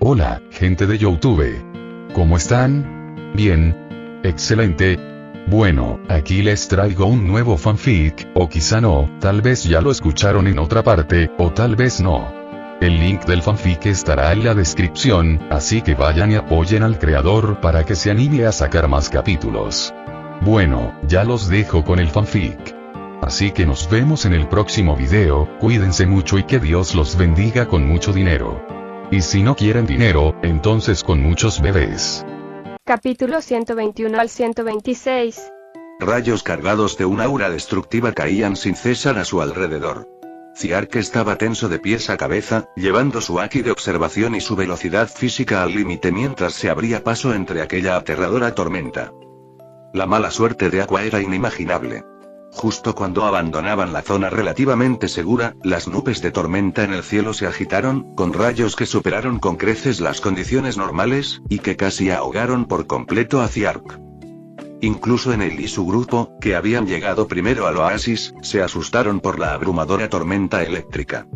Hola, gente de YouTube. ¿Cómo están? Bien. Excelente. Bueno, aquí les traigo un nuevo fanfic, o quizá no, tal vez ya lo escucharon en otra parte, o tal vez no. El link del fanfic estará en la descripción, así que vayan y apoyen al creador para que se anime a sacar más capítulos. Bueno, ya los dejo con el fanfic. Así que nos vemos en el próximo video, cuídense mucho y que Dios los bendiga con mucho dinero. Y si no quieren dinero, entonces con muchos bebés. Capítulo 121 al 126. Rayos cargados de un aura destructiva caían sin cesar a su alrededor. Ziark estaba tenso de pies a cabeza, llevando su haki de observación y su velocidad física al límite mientras se abría paso entre aquella aterradora tormenta. La mala suerte de Aqua era inimaginable. Justo cuando abandonaban la zona relativamente segura, las nubes de tormenta en el cielo se agitaron, con rayos que superaron con creces las condiciones normales, y que casi ahogaron por completo a Ziark. Incluso Enel y su grupo, que habían llegado primero al oasis, se asustaron por la abrumadora tormenta eléctrica.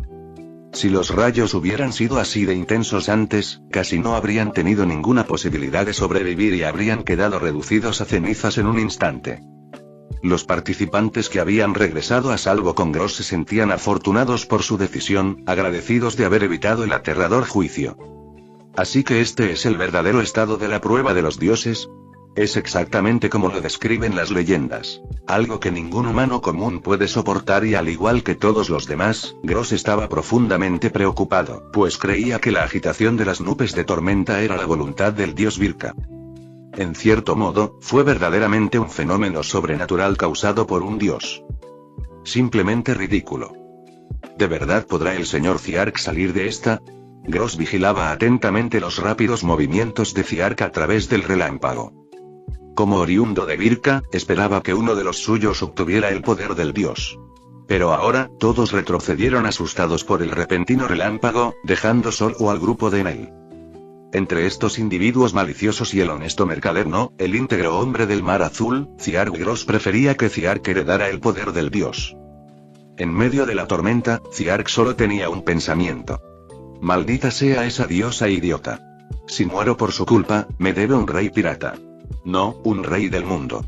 Si los rayos hubieran sido así de intensos antes, casi no habrían tenido ninguna posibilidad de sobrevivir y habrían quedado reducidos a cenizas en un instante. Los participantes que habían regresado a salvo con Gross se sentían afortunados por su decisión, agradecidos de haber evitado el aterrador juicio. Así que este es el verdadero estado de la prueba de los dioses. Es exactamente como lo describen las leyendas. Algo que ningún humano común puede soportar y al igual que todos los demás, Gross estaba profundamente preocupado, pues creía que la agitación de las nubes de tormenta era la voluntad del dios Virka. En cierto modo, fue verdaderamente un fenómeno sobrenatural causado por un dios. Simplemente ridículo. ¿De verdad podrá el señor Ziark salir de esta? Gross vigilaba atentamente los rápidos movimientos de Ziark a través del relámpago. Como oriundo de Virka, esperaba que uno de los suyos obtuviera el poder del dios. Pero ahora, todos retrocedieron asustados por el repentino relámpago, dejando solo al grupo de Enel. Entre estos individuos maliciosos y el honesto mercader No, el íntegro hombre del mar azul, Ziark Gross prefería que Ziark heredara el poder del dios. En medio de la tormenta, Ziark solo tenía un pensamiento. Maldita sea esa diosa idiota. Si muero por su culpa, me debe un rey pirata. No, un rey del mundo.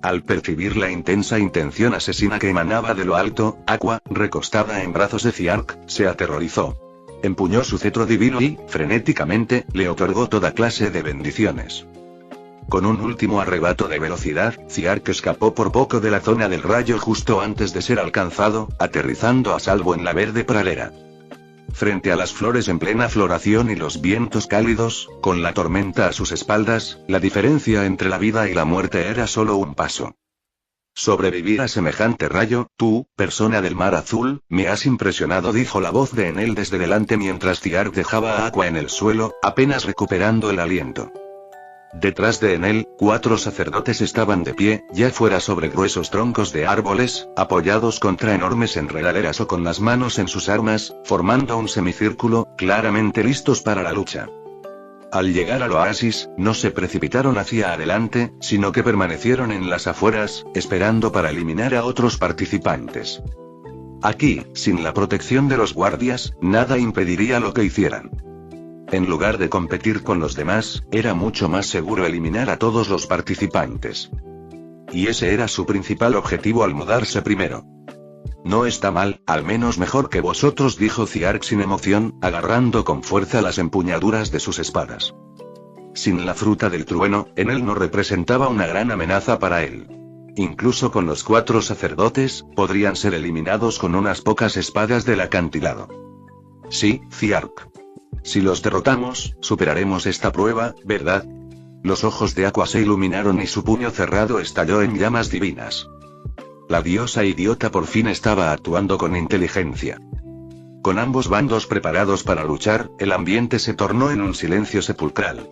Al percibir la intensa intención asesina que emanaba de lo alto, Aqua, recostada en brazos de Ziark, se aterrorizó. Empuñó su cetro divino y, frenéticamente, le otorgó toda clase de bendiciones. Con un último arrebato de velocidad, Ziark escapó por poco de la zona del rayo justo antes de ser alcanzado, aterrizando a salvo en la verde pradera. Frente a las flores en plena floración y los vientos cálidos, con la tormenta a sus espaldas, la diferencia entre la vida y la muerte era solo un paso. Sobrevivir a semejante rayo, tú, persona del mar azul, me has impresionado, dijo la voz de Enel desde delante mientras Ziark dejaba a Aqua en el suelo, apenas recuperando el aliento. Detrás de Enel, 4 sacerdotes estaban de pie, ya fuera sobre gruesos troncos de árboles, apoyados contra enormes enredaderas o con las manos en sus armas, formando un semicírculo, claramente listos para la lucha. Al llegar al oasis, no se precipitaron hacia adelante, sino que permanecieron en las afueras, esperando para eliminar a otros participantes. Aquí, sin la protección de los guardias, nada impediría lo que hicieran. En lugar de competir con los demás, era mucho más seguro eliminar a todos los participantes. Y ese era su principal objetivo al mudarse primero. No está mal, al menos mejor que vosotros, dijo Ziark sin emoción, agarrando con fuerza las empuñaduras de sus espadas. Sin la fruta del trueno, Enel no representaba una gran amenaza para él. Incluso con los 4 sacerdotes, podrían ser eliminados con unas pocas espadas del acantilado. Sí, Ziark. Si los derrotamos, superaremos esta prueba, ¿verdad? Los ojos de Aqua se iluminaron y su puño cerrado estalló en llamas divinas. La diosa idiota por fin estaba actuando con inteligencia. Con ambos bandos preparados para luchar, el ambiente se tornó en un silencio sepulcral.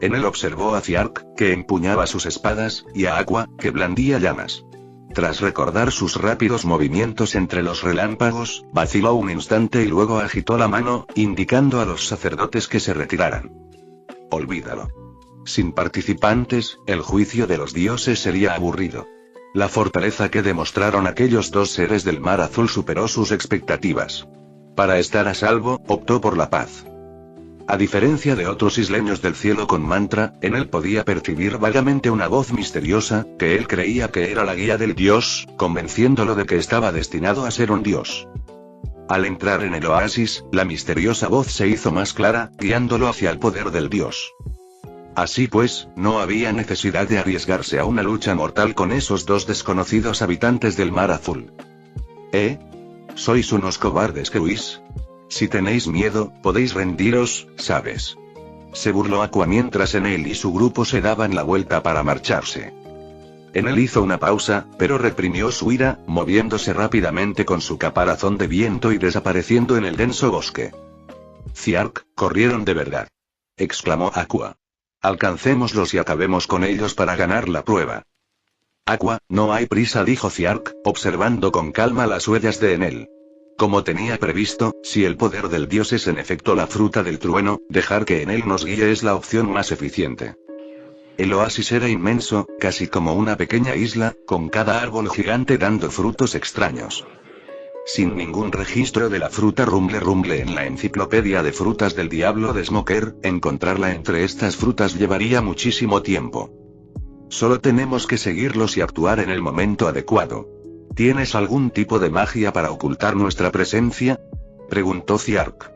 Enel observó a Ziark, que empuñaba sus espadas, y a Aqua, que blandía llamas. Tras recordar sus rápidos movimientos entre los relámpagos, vaciló un instante y luego agitó la mano, indicando a los sacerdotes que se retiraran. Olvídalo. Sin participantes, el juicio de los dioses sería aburrido. La fortaleza que demostraron aquellos 2 seres del mar azul superó sus expectativas. Para estar a salvo, optó por la paz. A diferencia de otros isleños del cielo con mantra, en él podía percibir vagamente una voz misteriosa, que él creía que era la guía del dios, convenciéndolo de que estaba destinado a ser un dios. Al entrar en el oasis, la misteriosa voz se hizo más clara, guiándolo hacia el poder del dios. Así pues, no había necesidad de arriesgarse a una lucha mortal con esos dos desconocidos habitantes del mar azul. ¿Sois unos cobardes que huís? Si tenéis miedo, podéis rendiros, ¿sabes? Se burló Aqua mientras Enel y su grupo se daban la vuelta para marcharse. Enel hizo una pausa, pero reprimió su ira, moviéndose rápidamente con su caparazón de viento y desapareciendo en el denso bosque. Ziark, corrieron de verdad. Exclamó Aqua. Alcancémoslos y acabemos con ellos para ganar la prueba. Aqua, no hay prisa, dijo Ziark, observando con calma las huellas de Enel. Como tenía previsto, si el poder del dios es en efecto la fruta del trueno, dejar que Enel nos guíe es la opción más eficiente. El oasis era inmenso, casi como una pequeña isla, con cada árbol gigante dando frutos extraños. Sin ningún registro de la fruta rumble en la enciclopedia de frutas del diablo de Smoker, encontrarla entre estas frutas llevaría muchísimo tiempo. Solo tenemos que seguirlos y actuar en el momento adecuado. ¿Tienes algún tipo de magia para ocultar nuestra presencia?, preguntó Ziark.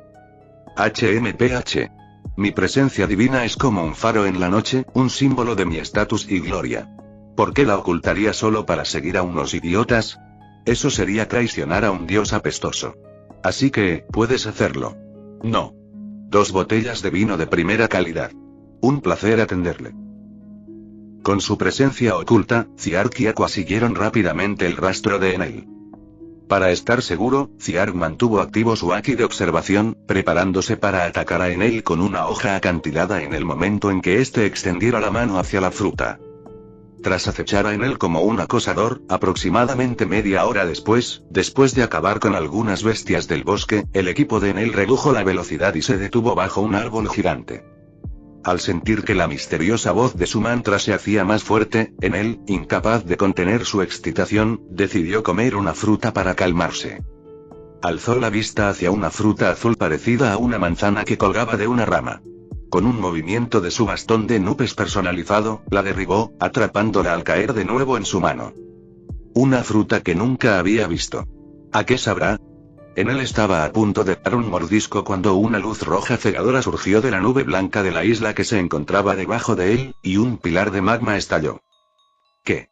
HMPH. Mi presencia divina es como un faro en la noche, un símbolo de mi estatus y gloria. ¿Por qué la ocultaría solo para seguir a unos idiotas? Eso sería traicionar a un dios apestoso. Así que, puedes hacerlo. No. 2 botellas de vino de primera calidad. Un placer atenderle. Con su presencia oculta, Ziark y Aqua siguieron rápidamente el rastro de Enel. Para estar seguro, Ziark mantuvo activo su haki de observación, preparándose para atacar a Enel con una hoja acantilada en el momento en que éste extendiera la mano hacia la fruta. Tras acechar a Enel como un acosador, aproximadamente media hora después de acabar con algunas bestias del bosque, el equipo de Enel redujo la velocidad y se detuvo bajo un árbol gigante. Al sentir que la misteriosa voz de su mantra se hacía más fuerte, Enel, incapaz de contener su excitación, decidió comer una fruta para calmarse. Alzó la vista hacia una fruta azul parecida a una manzana que colgaba de una rama. Con un movimiento de su bastón de nubes personalizado, la derribó, atrapándola al caer de nuevo en su mano. Una fruta que nunca había visto. ¿A qué sabrá? Enel estaba a punto de dar un mordisco cuando una luz roja cegadora surgió de la nube blanca de la isla que se encontraba debajo de él, y un pilar de magma estalló. ¿Qué?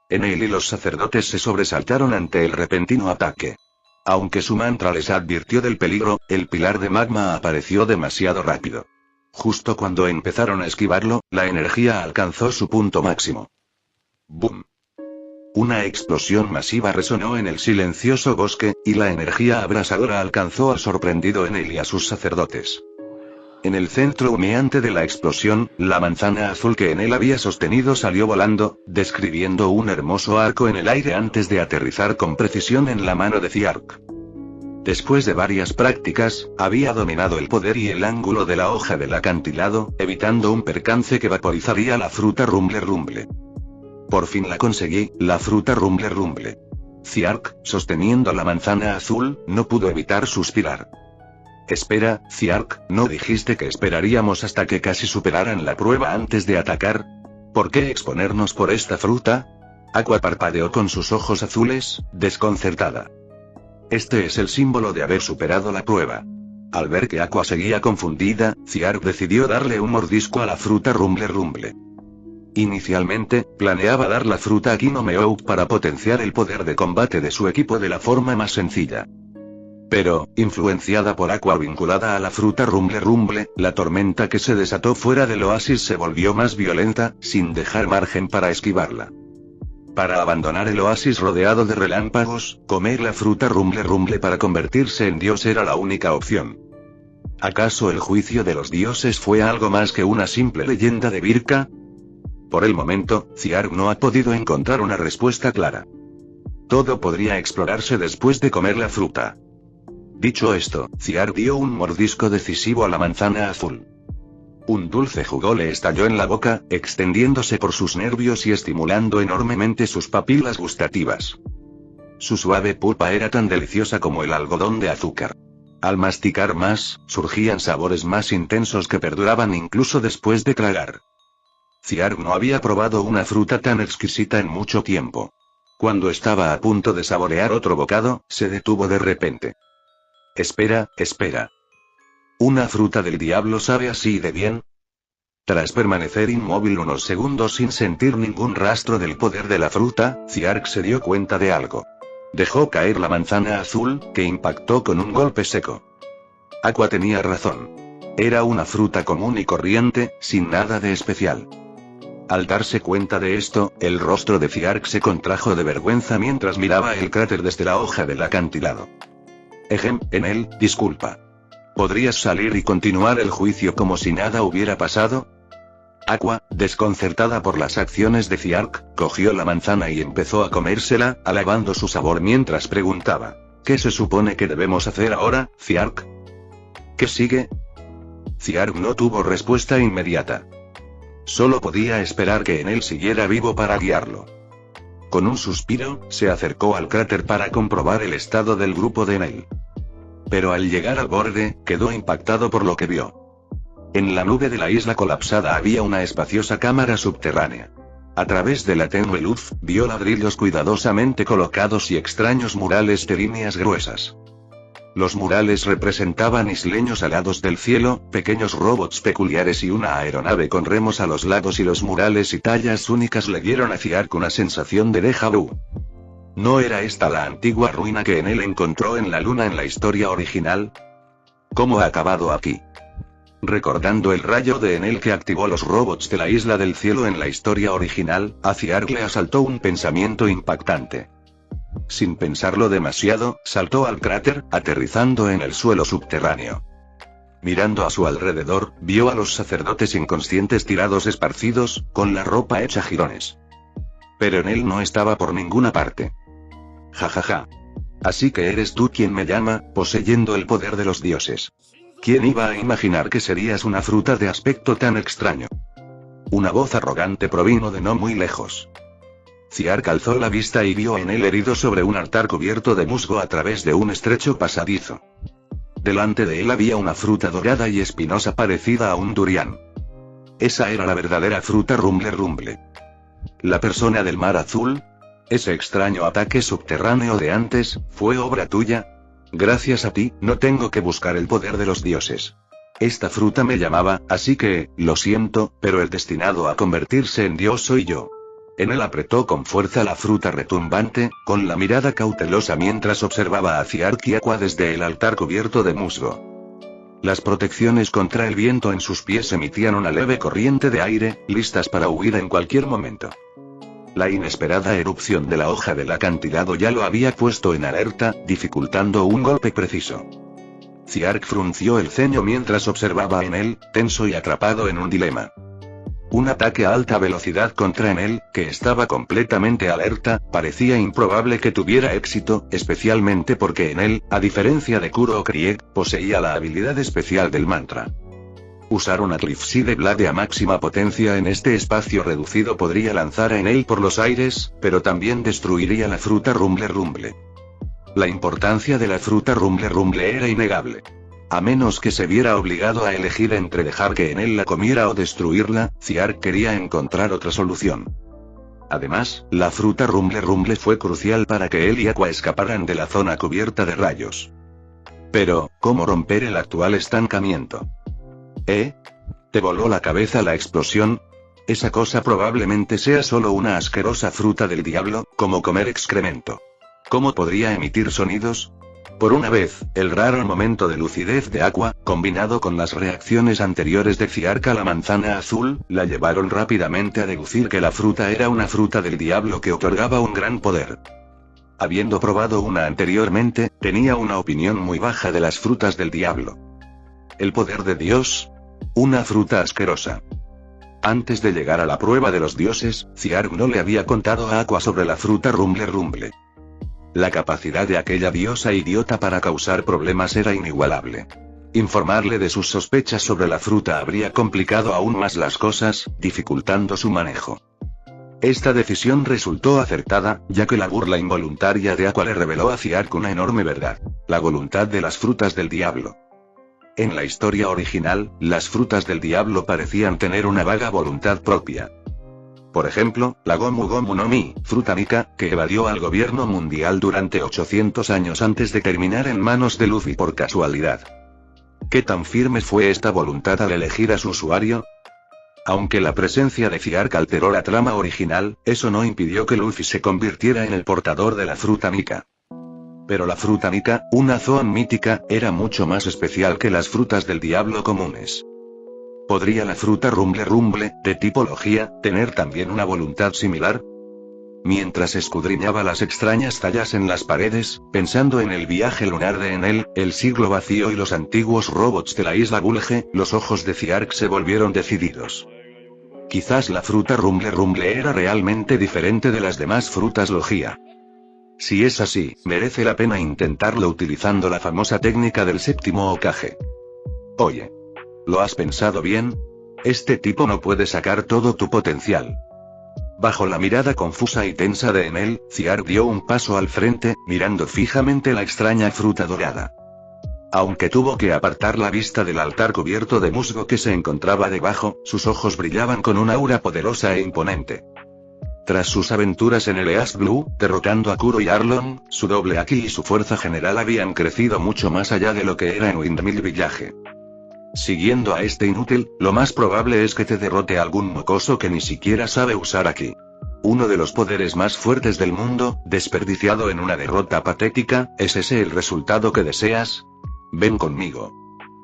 Enel y los sacerdotes se sobresaltaron ante el repentino ataque. Aunque su mantra les advirtió del peligro, el pilar de magma apareció demasiado rápido. Justo cuando empezaron a esquivarlo, la energía alcanzó su punto máximo. ¡Bum! Una explosión masiva resonó en el silencioso bosque, y la energía abrasadora alcanzó al sorprendido Enel y a sus sacerdotes. En el centro humeante de la explosión, la manzana azul que Enel había sostenido salió volando, describiendo un hermoso arco en el aire antes de aterrizar con precisión en la mano de Ziark. Después de varias prácticas, había dominado el poder y el ángulo de la hoja del acantilado, evitando un percance que vaporizaría la fruta rumble. Por fin la conseguí, la fruta rumble. Ziark, sosteniendo la manzana azul, no pudo evitar suspirar. Espera, Ziark, ¿no dijiste que esperaríamos hasta que casi superaran la prueba antes de atacar? ¿Por qué exponernos por esta fruta? Aqua parpadeó con sus ojos azules, desconcertada. Este es el símbolo de haber superado la prueba. Al ver que Aqua seguía confundida, Ziark decidió darle un mordisco a la fruta rumble. Inicialmente, planeaba dar la fruta a Kinomeout para potenciar el poder de combate de su equipo de la forma más sencilla. Pero, influenciada por Aqua vinculada a la fruta rumble, la tormenta que se desató fuera del oasis se volvió más violenta, sin dejar margen para esquivarla. Para abandonar el oasis rodeado de relámpagos, comer la fruta rumble para convertirse en dios era la única opción. ¿Acaso el juicio de los dioses fue algo más que una simple leyenda de Birka? Por el momento, Ziark no ha podido encontrar una respuesta clara. Todo podría explorarse después de comer la fruta. Dicho esto, Ziark dio un mordisco decisivo a la manzana azul. Un dulce jugo le estalló en la boca, extendiéndose por sus nervios y estimulando enormemente sus papilas gustativas. Su suave pulpa era tan deliciosa como el algodón de azúcar. Al masticar más, surgían sabores más intensos que perduraban incluso después de tragar. Ciark no había probado una fruta tan exquisita en mucho tiempo. Cuando estaba a punto de saborear otro bocado, se detuvo de repente. Espera. ¿Una fruta del diablo sabe así de bien? Tras permanecer inmóvil unos segundos sin sentir ningún rastro del poder de la fruta, Ciark se dio cuenta de algo. Dejó caer la manzana azul, que impactó con un golpe seco. Aqua tenía razón. Era una fruta común y corriente, sin nada de especial. Al darse cuenta de esto, el rostro de Ciark se contrajo de vergüenza mientras miraba el cráter desde la hoja del acantilado. Enel, disculpa. ¿Podrías salir y continuar el juicio como si nada hubiera pasado? Aqua, desconcertada por las acciones de Ciark, cogió la manzana y empezó a comérsela, alabando su sabor mientras preguntaba: ¿qué se supone que debemos hacer ahora, Ciark? ¿Qué sigue? Ciark no tuvo respuesta inmediata. Solo podía esperar que Enel siguiera vivo para guiarlo. Con un suspiro, se acercó al cráter para comprobar el estado del grupo de Enel. Pero al llegar al borde, quedó impactado por lo que vio. En la nube de la isla colapsada había una espaciosa cámara subterránea. A través de la tenue luz, vio ladrillos cuidadosamente colocados y extraños murales de líneas gruesas. Los murales representaban isleños alados del cielo, pequeños robots peculiares y una aeronave con remos a los lados, y los murales y tallas únicas le dieron a Ciark una sensación de déjà vu. ¿No era esta la antigua ruina que Enel encontró en la luna en la historia original? ¿Cómo ha acabado aquí? Recordando el rayo de Enel que activó los robots de la isla del cielo en la historia original, a Ciark le asaltó un pensamiento impactante. Sin pensarlo demasiado, saltó al cráter, aterrizando en el suelo subterráneo. Mirando a su alrededor, vio a los sacerdotes inconscientes tirados esparcidos, con la ropa hecha jirones. Pero Enel no estaba por ninguna parte. Jajaja. Así que eres tú quien me llama, poseyendo el poder de los dioses. ¿Quién iba a imaginar que serías una fruta de aspecto tan extraño? Una voz arrogante provino de no muy lejos. Ciark alzó la vista y vio a Enel herido sobre un altar cubierto de musgo a través de un estrecho pasadizo. Delante de él había una fruta dorada y espinosa parecida a un durián. Esa era la verdadera fruta Rumble Rumble. La persona del mar azul. Ese extraño ataque subterráneo de antes, ¿fue obra tuya? Gracias a ti, no tengo que buscar el poder de los dioses. Esta fruta me llamaba, así que, lo siento, pero el destinado a convertirse en dios soy yo. Enel apretó con fuerza la fruta retumbante, con la mirada cautelosa mientras observaba a Ciark y Aqua desde el altar cubierto de musgo. Las protecciones contra el viento en sus pies emitían una leve corriente de aire, listas para huir en cualquier momento. La inesperada erupción de la hoja del acantilado ya lo había puesto en alerta, dificultando un golpe preciso. Ciark frunció el ceño mientras observaba a Enel, tenso y atrapado en un dilema. Un ataque a alta velocidad contra Enel, que estaba completamente alerta, parecía improbable que tuviera éxito, especialmente porque Enel, a diferencia de Kuro o Krieg, poseía la habilidad especial del mantra. Usar una Cliffside Blade a máxima potencia en este espacio reducido podría lanzar a Enel por los aires, pero también destruiría la fruta Rumble Rumble. La importancia de la fruta Rumble Rumble era innegable. A menos que se viera obligado a elegir entre dejar que Enel la comiera o destruirla, Ciark quería encontrar otra solución. Además, la fruta Rumble Rumble fue crucial para que él y Aqua escaparan de la zona cubierta de rayos. Pero, ¿cómo romper el actual estancamiento? ¿Te voló la cabeza la explosión? Esa cosa probablemente sea solo una asquerosa fruta del diablo, como comer excremento. ¿Cómo podría emitir sonidos? Por una vez, el raro momento de lucidez de Aqua, combinado con las reacciones anteriores de Ciark a la manzana azul, la llevaron rápidamente a deducir que la fruta era una fruta del diablo que otorgaba un gran poder. Habiendo probado una anteriormente, tenía una opinión muy baja de las frutas del diablo. El poder de Dios. Una fruta asquerosa. Antes de llegar a la prueba de los dioses, Ciark no le había contado a Aqua sobre la fruta Rumble Rumble. La capacidad de aquella diosa idiota para causar problemas era inigualable. Informarle de sus sospechas sobre la fruta habría complicado aún más las cosas, dificultando su manejo. Esta decisión resultó acertada, ya que la burla involuntaria de Aqua le reveló a Ziark una enorme verdad: la voluntad de las frutas del diablo. En la historia original, las frutas del diablo parecían tener una vaga voluntad propia. Por ejemplo, la Gomu Gomu no Mi, fruta Nika, que evadió al gobierno mundial durante 800 años antes de terminar en manos de Luffy por casualidad. ¿Qué tan firme fue esta voluntad al elegir a su usuario? Aunque la presencia de Ziark alteró la trama original, eso no impidió que Luffy se convirtiera en el portador de la fruta Nika. Pero la fruta Nika, una Zoan mítica, era mucho más especial que las frutas del diablo comunes. ¿Podría la fruta Rumble Rumble, de tipología, tener también una voluntad similar? Mientras escudriñaba las extrañas tallas en las paredes, pensando en el viaje lunar de Enel, el siglo vacío y los antiguos robots de la isla Gulge, los ojos de Ziark se volvieron decididos. Quizás la fruta Rumble Rumble era realmente diferente de las demás frutas Logia. Si es así, merece la pena intentarlo utilizando la famosa técnica del séptimo Hokage. Oye, ¿lo has pensado bien? Este tipo no puede sacar todo tu potencial. Bajo la mirada confusa y tensa de Enel, Ziark dio un paso al frente, mirando fijamente la extraña fruta dorada. Aunque tuvo que apartar la vista del altar cubierto de musgo que se encontraba debajo, sus ojos brillaban con una aura poderosa e imponente. Tras sus aventuras en el East Blue, derrotando a Kuro y Arlong, su doble Haki y su fuerza general habían crecido mucho más allá de lo que era en Windmill Village. Siguiendo a este inútil, lo más probable es que te derrote algún mocoso que ni siquiera sabe usar Haki. Uno de los poderes más fuertes del mundo, desperdiciado en una derrota patética, ¿es ese el resultado que deseas? Ven conmigo.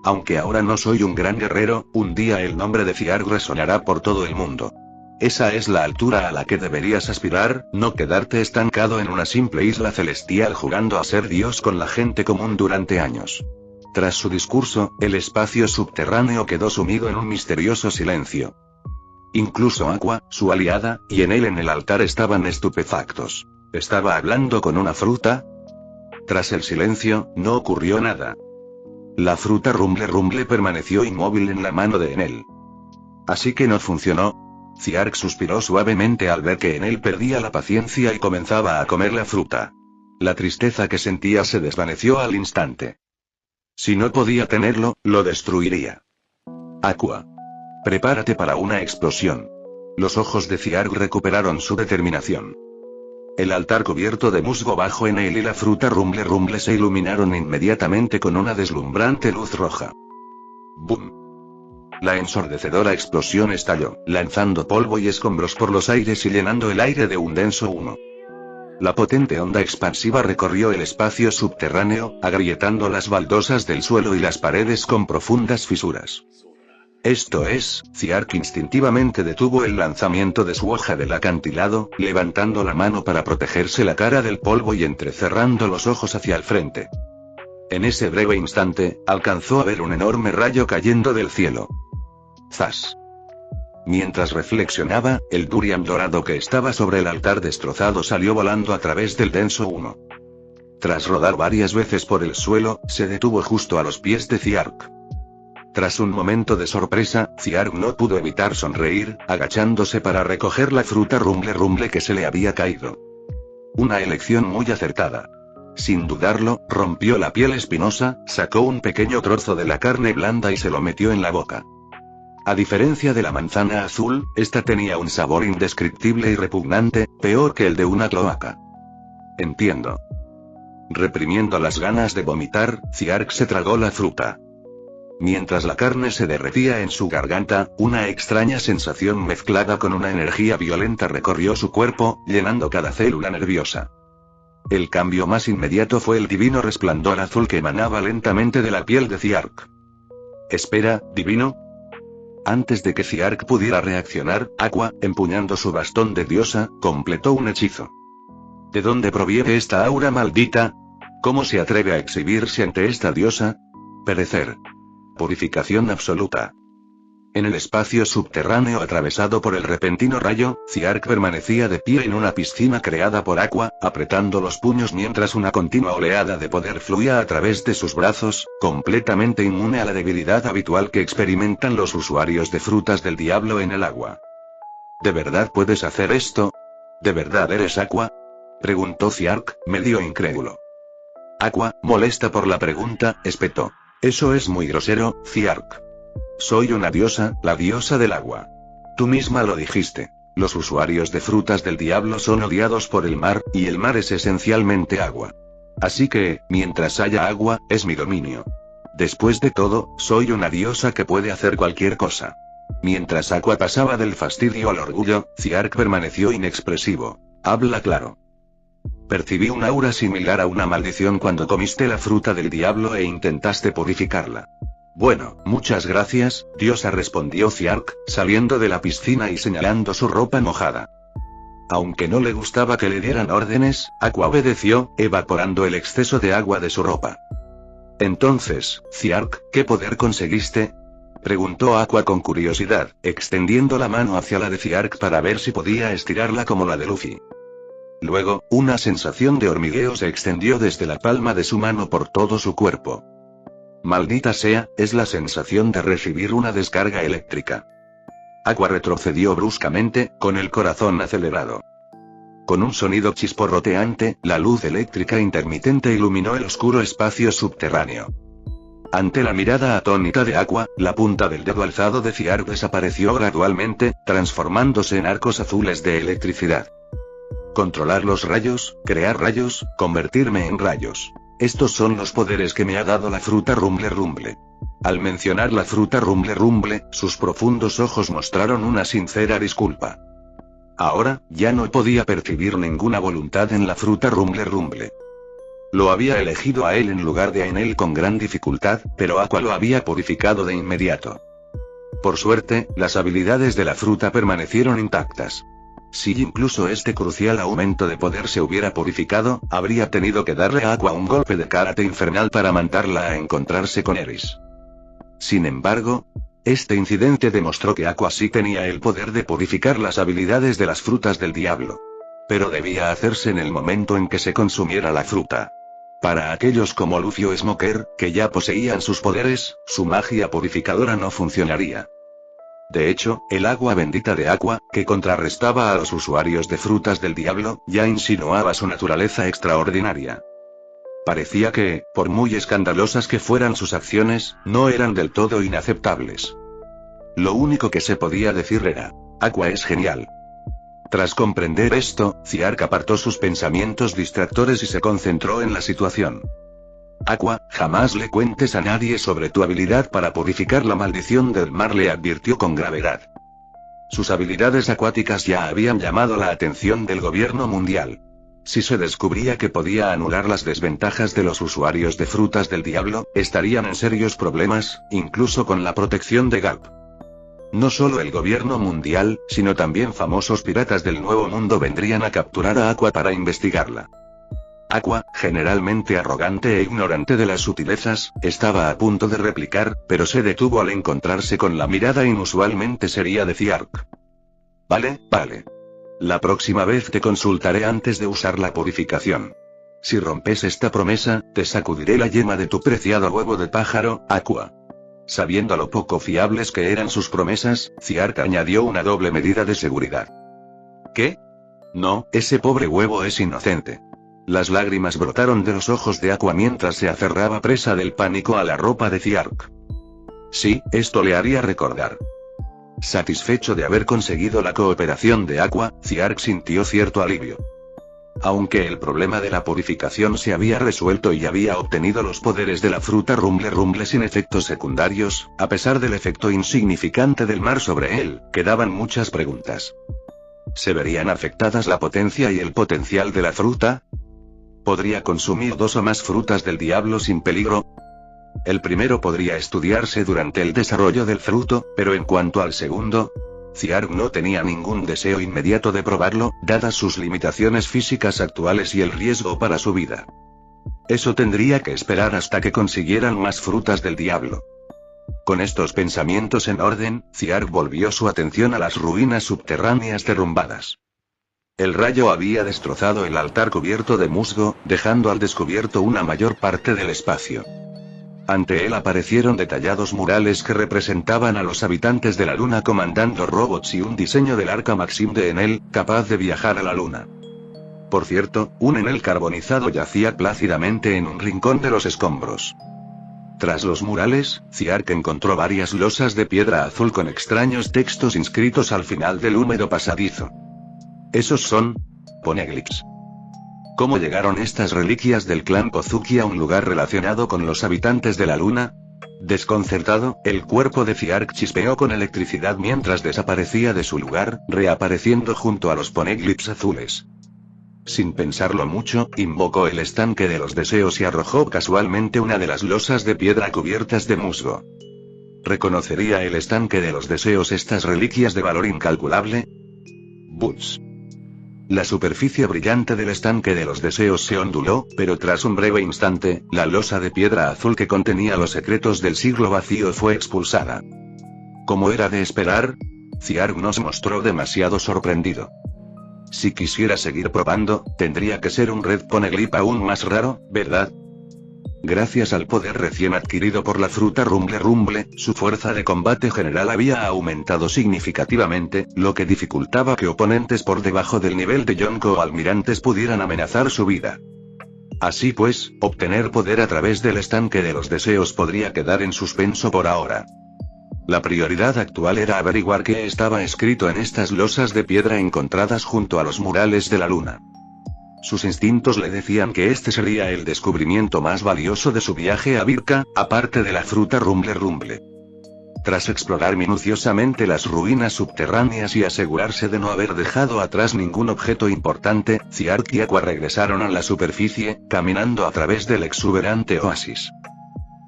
Aunque ahora no soy un gran guerrero, un día el nombre de Ziark resonará por todo el mundo. Esa es la altura a la que deberías aspirar, no quedarte estancado en una simple isla celestial jugando a ser Dios con la gente común durante años. Tras su discurso, el espacio subterráneo quedó sumido en un misterioso silencio. Incluso Aqua, su aliada, y Enel en el altar estaban estupefactos. ¿Estaba hablando con una fruta? Tras el silencio, no ocurrió nada. La fruta Rumble Rumble permaneció inmóvil en la mano de Enel. Así que no funcionó. Ziark suspiró suavemente al ver que Enel perdía la paciencia y comenzaba a comer la fruta. La tristeza que sentía se desvaneció al instante. Si no podía tenerlo, lo destruiría. Aqua. Prepárate para una explosión. Los ojos de Ziark recuperaron su determinación. El altar cubierto de musgo bajo Enel y la fruta Rumble Rumble se iluminaron inmediatamente con una deslumbrante luz roja. ¡Bum! La ensordecedora explosión estalló, lanzando polvo y escombros por los aires y llenando el aire de un denso humo. La potente onda expansiva recorrió el espacio subterráneo, agrietando las baldosas del suelo y las paredes con profundas fisuras. Esto es, Ziark instintivamente detuvo el lanzamiento de su hoja del acantilado, levantando la mano para protegerse la cara del polvo y entrecerrando los ojos hacia el frente. En ese breve instante, alcanzó a ver un enorme rayo cayendo del cielo. ¡Zas! Mientras reflexionaba, el durian dorado que estaba sobre el altar destrozado salió volando a través del denso humo. Tras rodar varias veces por el suelo, se detuvo justo a los pies de Ziark. Tras un momento de sorpresa, Ziark no pudo evitar sonreír, agachándose para recoger la fruta Rumble Rumble que se le había caído. Una elección muy acertada. Sin dudarlo, rompió la piel espinosa, sacó un pequeño trozo de la carne blanda y se lo metió en la boca. A diferencia de la manzana azul, esta tenía un sabor indescriptible y repugnante, peor que el de una cloaca. Entiendo. Reprimiendo las ganas de vomitar, Ziark se tragó la fruta. Mientras la carne se derretía en su garganta, una extraña sensación mezclada con una energía violenta recorrió su cuerpo, llenando cada célula nerviosa. El cambio más inmediato fue el divino resplandor azul que emanaba lentamente de la piel de Ziark. Espera, ¿divino? Antes de que Ziark pudiera reaccionar, Aqua, empuñando su bastón de diosa, completó un hechizo. ¿De dónde proviene esta aura maldita? ¿Cómo se atreve a exhibirse ante esta diosa? Perecer. Purificación absoluta. En el espacio subterráneo atravesado por el repentino rayo, Ziark permanecía de pie en una piscina creada por Aqua, apretando los puños mientras una continua oleada de poder fluía a través de sus brazos, completamente inmune a la debilidad habitual que experimentan los usuarios de frutas del diablo en el agua. ¿De verdad puedes hacer esto? ¿De verdad eres Aqua? Preguntó Ziark, medio incrédulo. Aqua, molesta por la pregunta, espetó. Eso es muy grosero, Ziark. Soy una diosa, la diosa del agua. Tú misma lo dijiste. Los usuarios de frutas del diablo son odiados por el mar, y el mar es esencialmente agua. Así que, mientras haya agua, es mi dominio. Después de todo, soy una diosa que puede hacer cualquier cosa. Mientras Aqua pasaba del fastidio al orgullo, Ziark permaneció inexpresivo. Habla claro. Percibí un aura similar a una maldición cuando comiste la fruta del diablo e intentaste purificarla. Bueno, muchas gracias, diosa, respondió Ziark, saliendo de la piscina y señalando su ropa mojada. Aunque no le gustaba que le dieran órdenes, Aqua obedeció, evaporando el exceso de agua de su ropa. Entonces, Ziark, ¿qué poder conseguiste? Preguntó Aqua con curiosidad, extendiendo la mano hacia la de Ziark para ver si podía estirarla como la de Luffy. Luego, una sensación de hormigueo se extendió desde la palma de su mano por todo su cuerpo. Maldita sea, es la sensación de recibir una descarga eléctrica. Aqua retrocedió bruscamente, con el corazón acelerado. Con un sonido chisporroteante, la luz eléctrica intermitente iluminó el oscuro espacio subterráneo. Ante la mirada atónita de Aqua, la punta del dedo alzado de Ziark desapareció gradualmente, transformándose en arcos azules de electricidad. Controlar los rayos, crear rayos, convertirme en rayos. Estos son los poderes que me ha dado la fruta Rumble Rumble. Al mencionar la fruta Rumble Rumble, sus profundos ojos mostraron una sincera disculpa. Ahora, ya no podía percibir ninguna voluntad en la fruta Rumble Rumble. Lo había elegido a él en lugar de a Enel con gran dificultad, pero Aqua lo había purificado de inmediato. Por suerte, las habilidades de la fruta permanecieron intactas. Si incluso este crucial aumento de poder se hubiera purificado, habría tenido que darle a Aqua un golpe de karate infernal para mandarla a encontrarse con Eris. Sin embargo, este incidente demostró que Aqua sí tenía el poder de purificar las habilidades de las frutas del diablo. Pero debía hacerse en el momento en que se consumiera la fruta. Para aquellos como Luffy o Smoker, que ya poseían sus poderes, su magia purificadora no funcionaría. De hecho, el agua bendita de Aqua, que contrarrestaba a los usuarios de frutas del diablo, ya insinuaba su naturaleza extraordinaria. Parecía que, por muy escandalosas que fueran sus acciones, no eran del todo inaceptables. Lo único que se podía decir era: Aqua es genial. Tras comprender esto, Ziark apartó sus pensamientos distractores y se concentró en la situación. Aqua, jamás le cuentes a nadie sobre tu habilidad para purificar la maldición del mar, le advirtió con gravedad. Sus habilidades acuáticas ya habían llamado la atención del gobierno mundial. Si se descubría que podía anular las desventajas de los usuarios de frutas del diablo, estarían en serios problemas, incluso con la protección de Garp. No solo el gobierno mundial, sino también famosos piratas del Nuevo Mundo vendrían a capturar a Aqua para investigarla. Aqua, generalmente arrogante e ignorante de las sutilezas, estaba a punto de replicar, pero se detuvo al encontrarse con la mirada inusualmente seria de Ziark. Vale. La próxima vez te consultaré antes de usar la purificación. Si rompes esta promesa, te sacudiré la yema de tu preciado huevo de pájaro, Aqua. Sabiendo lo poco fiables que eran sus promesas, Ziark añadió una doble medida de seguridad. ¿Qué? No, ese pobre huevo es inocente. Las lágrimas brotaron de los ojos de Aqua mientras se aferraba presa del pánico a la ropa de Ziark. Sí, esto le haría recordar. Satisfecho de haber conseguido la cooperación de Aqua, Ziark sintió cierto alivio. Aunque el problema de la purificación se había resuelto y había obtenido los poderes de la fruta Rumble Rumble sin efectos secundarios, a pesar del efecto insignificante del mar sobre él, quedaban muchas preguntas. ¿Se verían afectadas la potencia y el potencial de la fruta? ¿Podría consumir 2 o más frutas del diablo sin peligro? El primero podría estudiarse durante el desarrollo del fruto, pero en cuanto al segundo, Ziark no tenía ningún deseo inmediato de probarlo, dadas sus limitaciones físicas actuales y el riesgo para su vida. Eso tendría que esperar hasta que consiguieran más frutas del diablo. Con estos pensamientos en orden, Ziark volvió su atención a las ruinas subterráneas derrumbadas. El rayo había destrozado el altar cubierto de musgo, dejando al descubierto una mayor parte del espacio. Ante él aparecieron detallados murales que representaban a los habitantes de la Luna comandando robots y un diseño del arca Maxim de Enel, capaz de viajar a la Luna. Por cierto, un Enel carbonizado yacía plácidamente en un rincón de los escombros. Tras los murales, Ziark encontró varias losas de piedra azul con extraños textos inscritos al final del húmedo pasadizo. Esos son poneglyphs. ¿Cómo llegaron estas reliquias del clan Kozuki a un lugar relacionado con los habitantes de la Luna? Desconcertado, el cuerpo de Ziark chispeó con electricidad mientras desaparecía de su lugar, reapareciendo junto a los poneglyphs azules. Sin pensarlo mucho, invocó el estanque de los deseos y arrojó casualmente una de las losas de piedra cubiertas de musgo. ¿Reconocería el estanque de los deseos estas reliquias de valor incalculable? Buzz. La superficie brillante del estanque de los deseos se onduló, pero tras un breve instante, la losa de piedra azul que contenía los secretos del siglo vacío fue expulsada. Como era de esperar, Ziark no se mostró demasiado sorprendido. Si quisiera seguir probando, tendría que ser un Red Poneglyph aún más raro, ¿verdad? Gracias al poder recién adquirido por la fruta Rumble Rumble, su fuerza de combate general había aumentado significativamente, lo que dificultaba que oponentes por debajo del nivel de Yonko o almirantes pudieran amenazar su vida. Así pues, obtener poder a través del estanque de los deseos podría quedar en suspenso por ahora. La prioridad actual era averiguar qué estaba escrito en estas losas de piedra encontradas junto a los murales de la Luna. Sus instintos le decían que este sería el descubrimiento más valioso de su viaje a Birka, aparte de la fruta Rumble Rumble. Tras explorar minuciosamente las ruinas subterráneas y asegurarse de no haber dejado atrás ningún objeto importante, Ziark y Aqua regresaron a la superficie, caminando a través del exuberante oasis.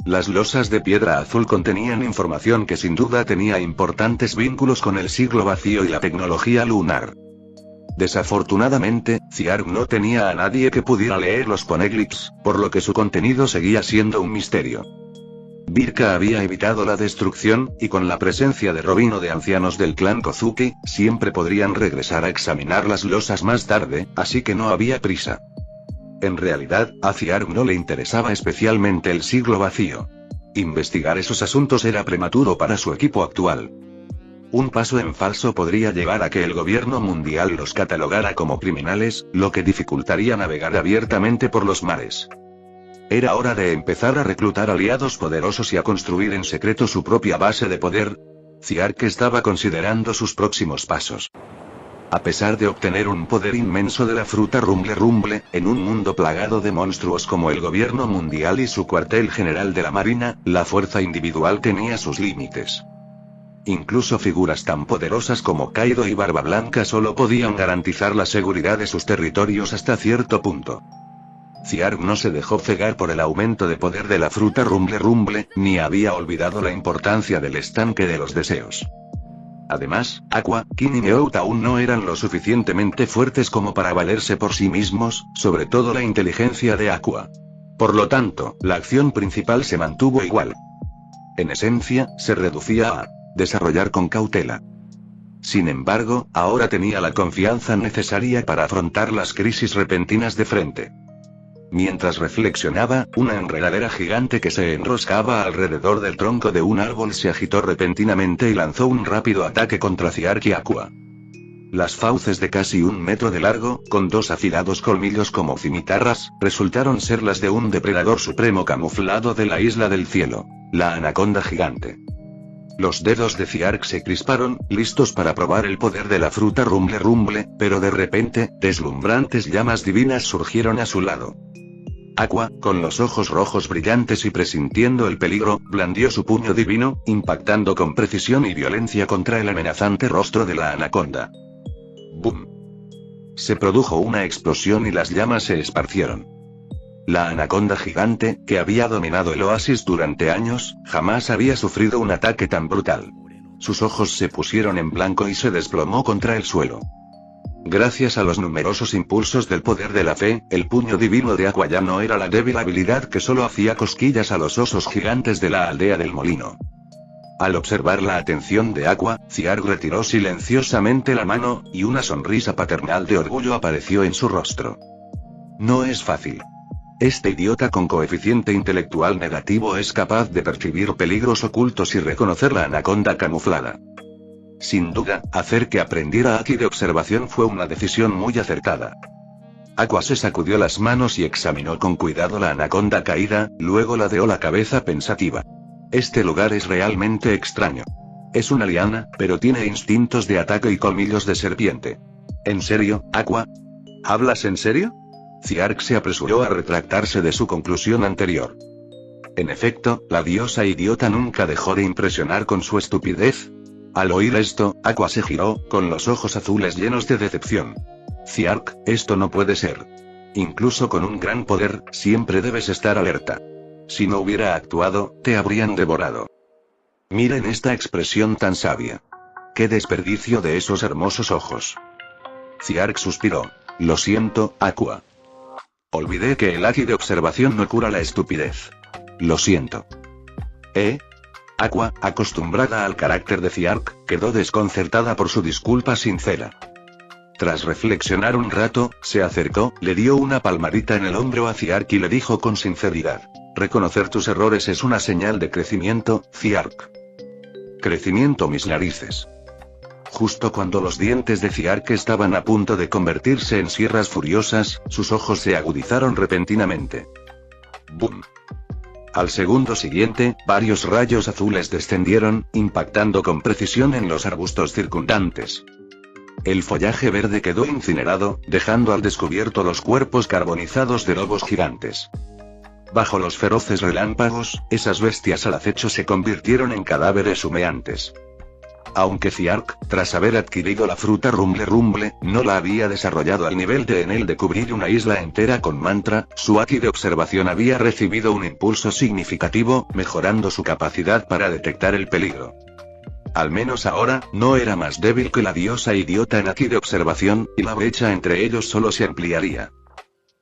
Las losas de piedra azul contenían información que sin duda tenía importantes vínculos con el siglo vacío y la tecnología lunar. Desafortunadamente, Ziark no tenía a nadie que pudiera leer los poneglyphs, por lo que su contenido seguía siendo un misterio. Birka había evitado la destrucción, y con la presencia de Robin o de ancianos del clan Kozuki, siempre podrían regresar a examinar las losas más tarde, así que no había prisa. En realidad, a Ziark no le interesaba especialmente el siglo vacío. Investigar esos asuntos era prematuro para su equipo actual. Un paso en falso podría llevar a que el gobierno mundial los catalogara como criminales, lo que dificultaría navegar abiertamente por los mares. Era hora de empezar a reclutar aliados poderosos y a construir en secreto su propia base de poder. Ziark estaba considerando sus próximos pasos. A pesar de obtener un poder inmenso de la fruta Rumble Rumble, en un mundo plagado de monstruos como el gobierno mundial y su cuartel general de la marina, la fuerza individual tenía sus límites. Incluso figuras tan poderosas como Kaido y Barba Blanca solo podían garantizar la seguridad de sus territorios hasta cierto punto. Ziark no se dejó cegar por el aumento de poder de la fruta Rumble Rumble, ni había olvidado la importancia del estanque de los deseos. Además, Aqua, Kin y Meout aún no eran lo suficientemente fuertes como para valerse por sí mismos, sobre todo la inteligencia de Aqua. Por lo tanto, la acción principal se mantuvo igual. En esencia, se reducía a desarrollar con cautela. Sin embargo, ahora tenía la confianza necesaria para afrontar las crisis repentinas de frente. Mientras reflexionaba, una enredadera gigante que se enroscaba alrededor del tronco de un árbol se agitó repentinamente y lanzó un rápido ataque contra Ziark y Aqua. Las fauces de casi 1 metro de largo, con 2 afilados colmillos como cimitarras, resultaron ser las de un depredador supremo camuflado de la isla del cielo, la anaconda gigante. Los dedos de Ziark se crisparon, listos para probar el poder de la fruta Rumble Rumble, pero de repente, deslumbrantes llamas divinas surgieron a su lado. Aqua, con los ojos rojos brillantes y presintiendo el peligro, blandió su puño divino, impactando con precisión y violencia contra el amenazante rostro de la anaconda. ¡Bum! Se produjo una explosión y las llamas se esparcieron. La anaconda gigante, que había dominado el oasis durante años, jamás había sufrido un ataque tan brutal. Sus ojos se pusieron en blanco y se desplomó contra el suelo. Gracias a los numerosos impulsos del poder de la fe, el puño divino de Aqua ya no era la débil habilidad que solo hacía cosquillas a los osos gigantes de la aldea del molino. Al observar la atención de Aqua, Ziark retiró silenciosamente la mano, y una sonrisa paternal de orgullo apareció en su rostro. No es fácil. Este idiota con coeficiente intelectual negativo es capaz de percibir peligros ocultos y reconocer la anaconda camuflada. Sin duda, hacer que aprendiera Aki de observación fue una decisión muy acertada. Aqua se sacudió las manos y examinó con cuidado la anaconda caída, luego ladeó la cabeza pensativa. Este lugar es realmente extraño. Es una liana, pero tiene instintos de ataque y colmillos de serpiente. ¿En serio, Aqua? ¿Hablas en serio? Ziark se apresuró a retractarse de su conclusión anterior. En efecto, la diosa idiota nunca dejó de impresionar con su estupidez. Al oír esto, Aqua se giró, con los ojos azules llenos de decepción. Ziark, esto no puede ser. Incluso con un gran poder, siempre debes estar alerta. Si no hubiera actuado, te habrían devorado. Miren esta expresión tan sabia. ¡Qué desperdicio de esos hermosos ojos! Ziark suspiró. Lo siento, Aqua. Olvidé que el Aki de observación no cura la estupidez. Lo siento. Aqua, acostumbrada al carácter de Ziark, quedó desconcertada por su disculpa sincera. Tras reflexionar un rato, se acercó, le dio una palmadita en el hombro a Ziark y le dijo con sinceridad: reconocer tus errores es una señal de crecimiento, Ziark. Crecimiento, mis narices. Justo cuando los dientes de Ziark estaban a punto de convertirse en sierras furiosas, sus ojos se agudizaron repentinamente. ¡Bum! Al segundo siguiente, varios rayos azules descendieron, impactando con precisión en los arbustos circundantes. El follaje verde quedó incinerado, dejando al descubierto los cuerpos carbonizados de lobos gigantes. Bajo los feroces relámpagos, esas bestias al acecho se convirtieron en cadáveres humeantes. Aunque Ziark, tras haber adquirido la fruta Rumble Rumble, no la había desarrollado al nivel de Enel de cubrir una isla entera con mantra, su Aki de observación había recibido un impulso significativo, mejorando su capacidad para detectar el peligro. Al menos ahora, no era más débil que la diosa idiota en Aki de observación, y la brecha entre ellos solo se ampliaría.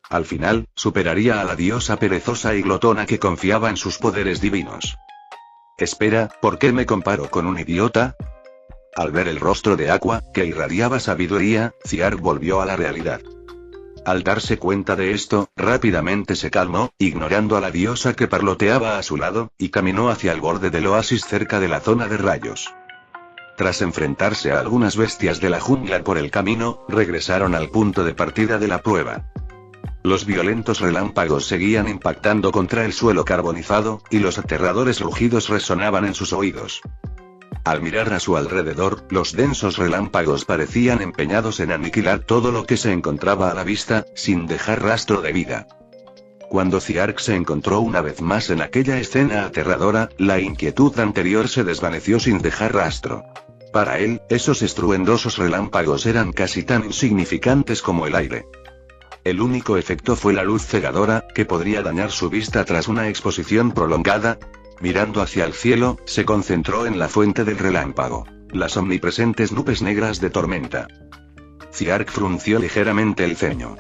Al final, superaría a la diosa perezosa y glotona que confiaba en sus poderes divinos. Espera, ¿por qué me comparo con un idiota? Al ver el rostro de Aqua, que irradiaba sabiduría, Ziark volvió a la realidad. Al darse cuenta de esto, rápidamente se calmó, ignorando a la diosa que parloteaba a su lado, y caminó hacia el borde del oasis cerca de la zona de rayos. Tras enfrentarse a algunas bestias de la jungla por el camino, regresaron al punto de partida de la prueba. Los violentos relámpagos seguían impactando contra el suelo carbonizado, y los aterradores rugidos resonaban en sus oídos. Al mirar a su alrededor, los densos relámpagos parecían empeñados en aniquilar todo lo que se encontraba a la vista, sin dejar rastro de vida. Cuando Ziark se encontró una vez más en aquella escena aterradora, la inquietud anterior se desvaneció sin dejar rastro. Para él, esos estruendosos relámpagos eran casi tan insignificantes como el aire. El único efecto fue la luz cegadora, que podría dañar su vista tras una exposición prolongada. Mirando hacia el cielo, se concentró en la fuente del relámpago, las omnipresentes nubes negras de tormenta. Ziark frunció ligeramente el ceño.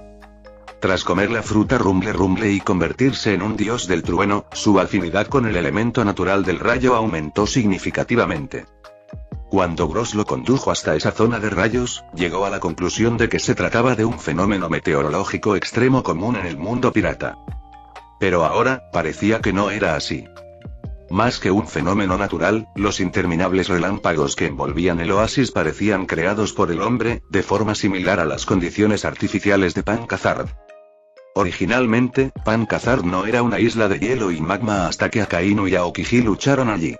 Tras comer la fruta Rumble Rumble y convertirse en un dios del trueno, su afinidad con el elemento natural del rayo aumentó significativamente. Cuando Gross lo condujo hasta esa zona de rayos, llegó a la conclusión de que se trataba de un fenómeno meteorológico extremo común en el mundo pirata. Pero ahora, parecía que no era así. Más que un fenómeno natural, los interminables relámpagos que envolvían el oasis parecían creados por el hombre, de forma similar a las condiciones artificiales de Pankazard. Originalmente, Pankazard no era una isla de hielo y magma hasta que Akainu y Aokiji lucharon allí.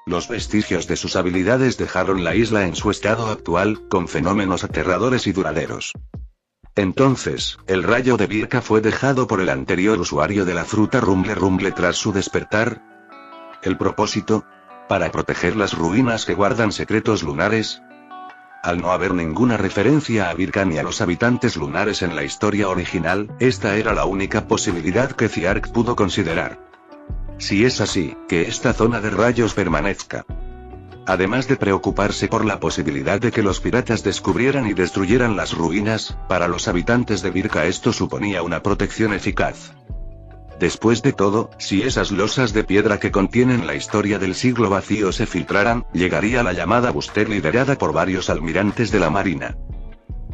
Los vestigios de sus habilidades dejaron la isla en su estado actual, con fenómenos aterradores y duraderos. Entonces, el rayo de Birka fue dejado por el anterior usuario de la fruta Rumble Rumble tras su despertar. ¿El propósito? ¿Para proteger las ruinas que guardan secretos lunares? Al no haber ninguna referencia a Birka ni a los habitantes lunares en la historia original, esta era la única posibilidad que Ziark pudo considerar. Si es así, que esta zona de rayos permanezca. Además de preocuparse por la posibilidad de que los piratas descubrieran y destruyeran las ruinas, para los habitantes de Birka esto suponía una protección eficaz. Después de todo, si esas losas de piedra que contienen la historia del siglo vacío se filtraran, llegaría la llamada Buster liderada por varios almirantes de la marina.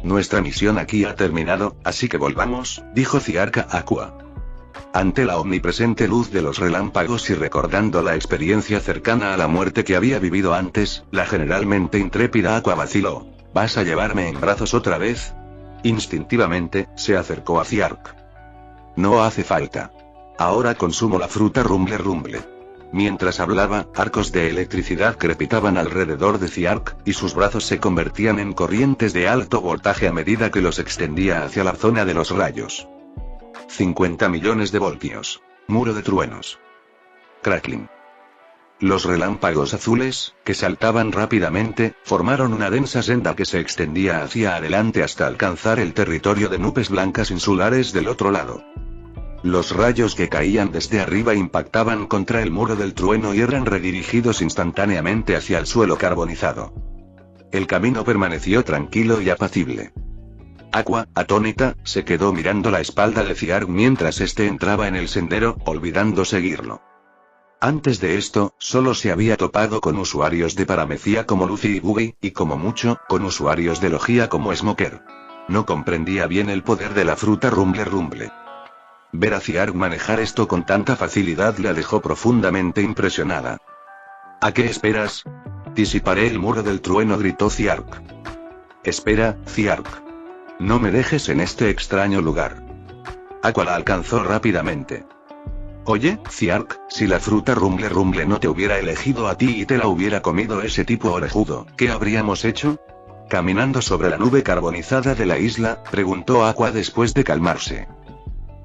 Nuestra misión aquí ha terminado, así que volvamos, dijo Ziark a Aqua. Ante la omnipresente luz de los relámpagos y recordando la experiencia cercana a la muerte que había vivido antes, la generalmente intrépida Aqua vaciló. ¿Vas a llevarme en brazos otra vez? Instintivamente, se acercó a Ziark. No hace falta. Ahora consumo la fruta rumble rumble. Mientras hablaba, arcos de electricidad crepitaban alrededor de Ziark, y sus brazos se convertían en corrientes de alto voltaje a medida que los extendía hacia la zona de los rayos. 50 millones de voltios. Muro de truenos. Crackling. Los relámpagos azules, que saltaban rápidamente, formaron una densa senda que se extendía hacia adelante hasta alcanzar el territorio de nubes blancas insulares del otro lado. Los rayos que caían desde arriba impactaban contra el muro del trueno y eran redirigidos instantáneamente hacia el suelo carbonizado. El camino permaneció tranquilo y apacible. Aqua, atónita, se quedó mirando la espalda de Ziark mientras éste entraba en el sendero, olvidando seguirlo. Antes de esto, solo se había topado con usuarios de paramecia como Lucy y Buggy, y como mucho, con usuarios de Logia como Smoker. No comprendía bien el poder de la fruta rumble rumble. Ver a Ziark manejar esto con tanta facilidad la dejó profundamente impresionada. ¿A qué esperas? Disiparé el muro del trueno, gritó Ziark. Espera, Ziark. No me dejes en este extraño lugar. Aqua la alcanzó rápidamente. Oye, Ziark, si la fruta rumble rumble no te hubiera elegido a ti y te la hubiera comido ese tipo orejudo, ¿qué habríamos hecho? Caminando sobre la nube carbonizada de la isla, preguntó Aqua después de calmarse.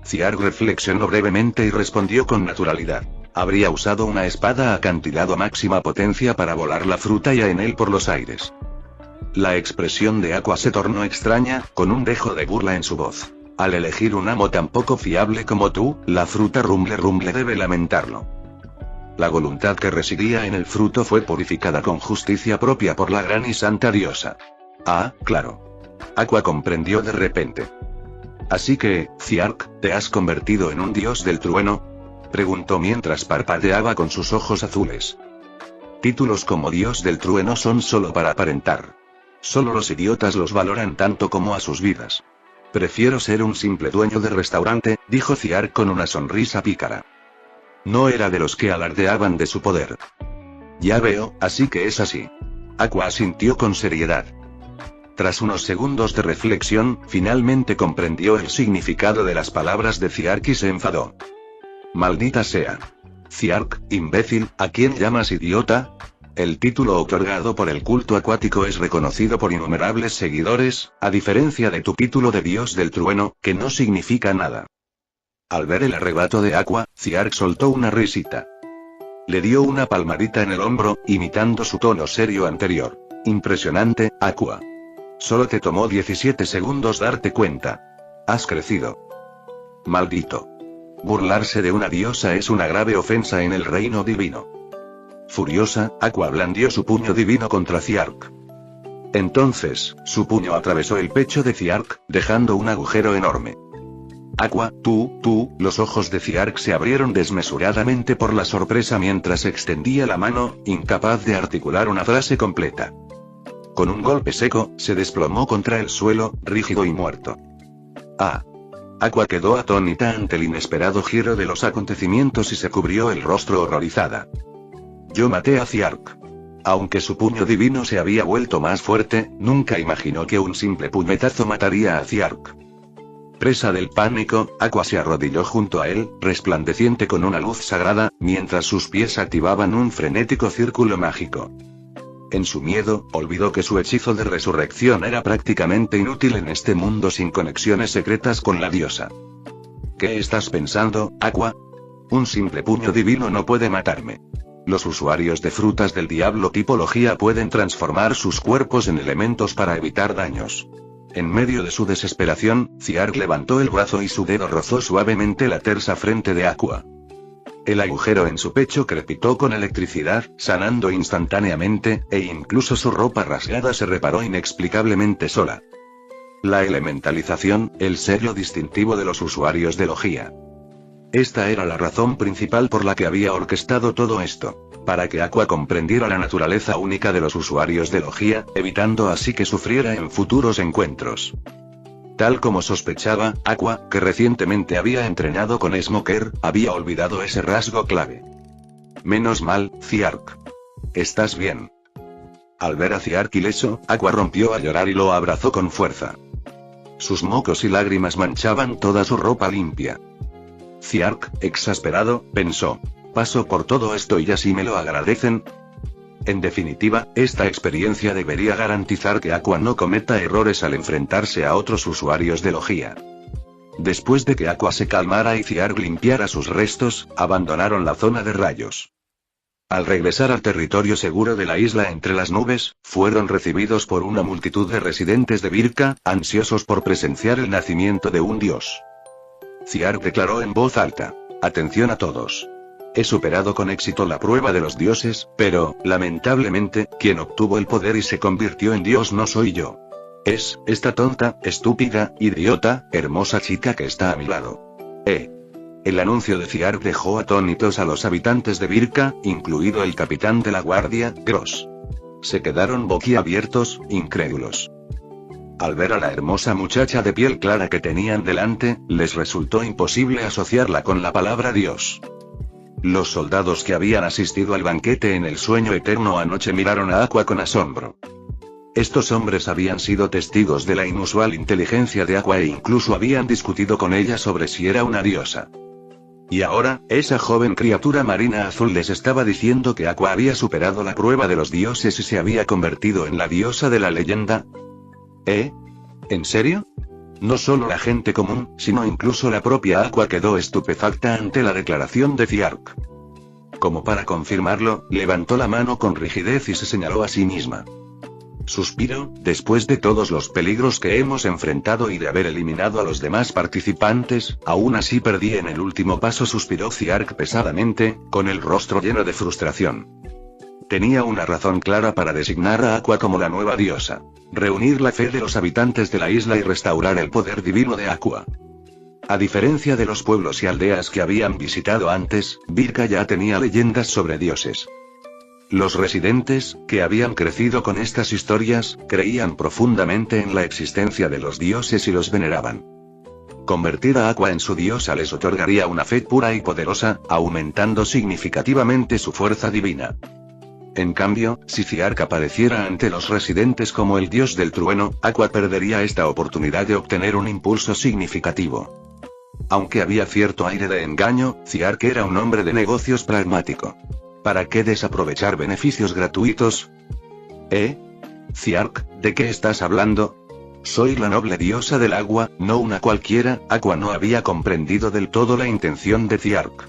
Ziark reflexionó brevemente y respondió con naturalidad. Habría usado una espada acantilado a máxima potencia para volar la fruta y a en él por los aires. La expresión de Aqua se tornó extraña, con un dejo de burla en su voz. Al elegir un amo tan poco fiable como tú, la fruta rumble rumble debe lamentarlo. La voluntad que residía en el fruto fue purificada con justicia propia por la gran y santa diosa. Ah, claro. Aqua comprendió de repente. Así que, Ziark, ¿te has convertido en un dios del trueno? Preguntó mientras parpadeaba con sus ojos azules. Títulos como dios del trueno son solo para aparentar. Solo los idiotas los valoran tanto como a sus vidas. Prefiero ser un simple dueño de restaurante, dijo Ziark con una sonrisa pícara. No era de los que alardeaban de su poder. Ya veo, así que es así. Aqua asintió con seriedad. Tras unos segundos de reflexión, finalmente comprendió el significado de las palabras de Ziark y se enfadó. Maldita sea. Ziark, imbécil, ¿a quién llamas idiota? El título otorgado por el culto acuático es reconocido por innumerables seguidores, a diferencia de tu título de dios del trueno, que no significa nada. Al ver el arrebato de Aqua, Ziark soltó una risita. Le dio una palmadita en el hombro, imitando su tono serio anterior. Impresionante, Aqua. Solo te tomó 17 segundos darte cuenta. Has crecido. Maldito. Burlarse de una diosa es una grave ofensa en el reino divino. Furiosa, Aqua blandió su puño divino contra Ziark. Entonces, su puño atravesó el pecho de Ziark, dejando un agujero enorme. Aqua, los ojos de Ziark se abrieron desmesuradamente por la sorpresa mientras extendía la mano, incapaz de articular una frase completa. Con un golpe seco, se desplomó contra el suelo, rígido y muerto. Ah. Aqua quedó atónita ante el inesperado giro de los acontecimientos y se cubrió el rostro horrorizada. Yo maté a Ziark. Aunque su puño divino se había vuelto más fuerte, nunca imaginó que un simple puñetazo mataría a Ziark. Presa del pánico, Aqua se arrodilló junto a él, resplandeciente con una luz sagrada, mientras sus pies activaban un frenético círculo mágico. En su miedo, olvidó que su hechizo de resurrección era prácticamente inútil en este mundo sin conexiones secretas con la diosa. ¿Qué estás pensando, Aqua? Un simple puño divino no puede matarme. Los usuarios de frutas del diablo tipología pueden transformar sus cuerpos en elementos para evitar daños. En medio de su desesperación, Ziark levantó el brazo y su dedo rozó suavemente la tersa frente de Aqua. El agujero en su pecho crepitó con electricidad, sanando instantáneamente, e incluso su ropa rasgada se reparó inexplicablemente sola. La elementalización, el sello distintivo de los usuarios de Logia. Esta era la razón principal por la que había orquestado todo esto, para que Aqua comprendiera la naturaleza única de los usuarios de Logia, evitando así que sufriera en futuros encuentros. Tal como sospechaba, Aqua, que recientemente había entrenado con Smoker, había olvidado ese rasgo clave. Menos mal, Ziark. ¿Estás bien? Al ver a Ziark ileso, Aqua rompió a llorar y lo abrazó con fuerza. Sus mocos y lágrimas manchaban toda su ropa limpia. Ziark, exasperado, pensó: paso por todo esto y así me lo agradecen. En definitiva, esta experiencia debería garantizar que Aqua no cometa errores al enfrentarse a otros usuarios de Logia. Después de que Aqua se calmara y Ziark limpiara sus restos, abandonaron la zona de rayos. Al regresar al territorio seguro de la isla entre las nubes, fueron recibidos por una multitud de residentes de Birka, ansiosos por presenciar el nacimiento de un dios. Ziark declaró en voz alta: atención a todos. He superado con éxito la prueba de los dioses, pero, lamentablemente, quien obtuvo el poder y se convirtió en dios no soy yo. Es, esta tonta, estúpida, idiota, hermosa chica que está a mi lado. El anuncio de Ziark dejó atónitos a los habitantes de Birka, incluido el capitán de la guardia, Gross. Se quedaron boquiabiertos, incrédulos. Al ver a la hermosa muchacha de piel clara que tenían delante, les resultó imposible asociarla con la palabra Dios. Los soldados que habían asistido al banquete en el sueño eterno anoche miraron a Aqua con asombro. Estos hombres habían sido testigos de la inusual inteligencia de Aqua e incluso habían discutido con ella sobre si era una diosa. Y ahora, esa joven criatura marina azul les estaba diciendo que Aqua había superado la prueba de los dioses y se había convertido en la diosa de la leyenda. ¿En serio? No solo la gente común, sino incluso la propia Aqua quedó estupefacta ante la declaración de Ziark. Como para confirmarlo, levantó la mano con rigidez y se señaló a sí misma. Suspiro: después de todos los peligros que hemos enfrentado y de haber eliminado a los demás participantes, aún así perdí en el último paso, suspiró Ziark pesadamente, con el rostro lleno de frustración. Tenía una razón clara para designar a Aqua como la nueva diosa: reunir la fe de los habitantes de la isla y restaurar el poder divino de Aqua. A diferencia de los pueblos y aldeas que habían visitado antes, Birka ya tenía leyendas sobre dioses. Los residentes, que habían crecido con estas historias, creían profundamente en la existencia de los dioses y los veneraban. Convertir a Aqua en su diosa les otorgaría una fe pura y poderosa, aumentando significativamente su fuerza divina. En cambio, si Ziark apareciera ante los residentes como el dios del trueno, Aqua perdería esta oportunidad de obtener un impulso significativo. Aunque había cierto aire de engaño, Ziark era un hombre de negocios pragmático. ¿Para qué desaprovechar beneficios gratuitos? Ziark, ¿de qué estás hablando? Soy la noble diosa del agua, no una cualquiera. Aqua no había comprendido del todo la intención de Ziark.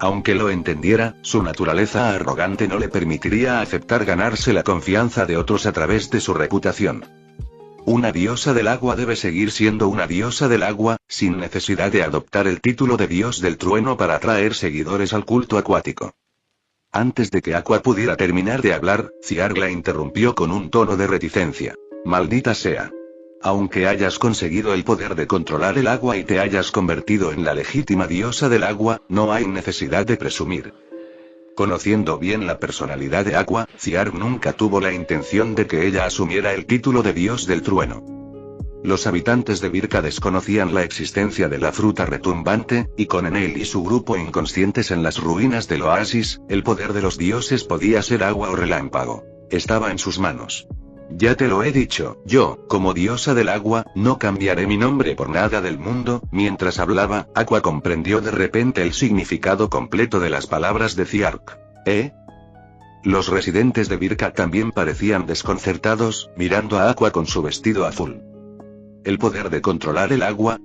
Aunque lo entendiera, su naturaleza arrogante no le permitiría aceptar ganarse la confianza de otros a través de su reputación. Una diosa del agua debe seguir siendo una diosa del agua, sin necesidad de adoptar el título de dios del trueno para atraer seguidores al culto acuático. Antes de que Aqua pudiera terminar de hablar, Ziark la interrumpió con un tono de reticencia. Maldita sea. Aunque hayas conseguido el poder de controlar el agua y te hayas convertido en la legítima diosa del agua, no hay necesidad de presumir. Conociendo bien la personalidad de Aqua, Ziark nunca tuvo la intención de que ella asumiera el título de dios del trueno. Los habitantes de Birka desconocían la existencia de la fruta retumbante, y con Enel y su grupo inconscientes en las ruinas del oasis, el poder de los dioses podía ser agua o relámpago. Estaba en sus manos. Ya te lo he dicho, yo, como diosa del agua, no cambiaré mi nombre por nada del mundo. Mientras hablaba, Aqua comprendió de repente el significado completo de las palabras de Ziark. Los residentes de Birka también parecían desconcertados, mirando a Aqua con su vestido azul. ¿El poder de controlar el agua?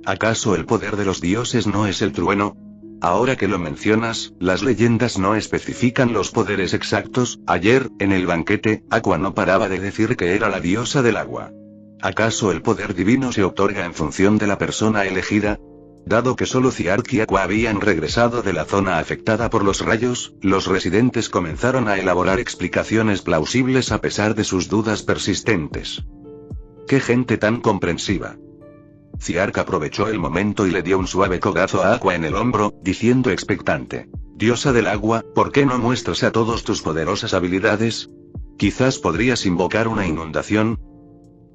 ¿Acaso el poder de los dioses no es el trueno? Ahora que lo mencionas, las leyendas no especifican los poderes exactos. Ayer, en el banquete, Aqua no paraba de decir que era la diosa del agua. ¿Acaso el poder divino se otorga en función de la persona elegida? Dado que solo Ziark y Aqua habían regresado de la zona afectada por los rayos, los residentes comenzaron a elaborar explicaciones plausibles a pesar de sus dudas persistentes. ¡Qué gente tan comprensiva! Ziark aprovechó el momento y le dio un suave codazo a Aqua en el hombro, diciendo expectante: Diosa del agua, ¿por qué no muestras a todos tus poderosas habilidades? Quizás podrías invocar una inundación.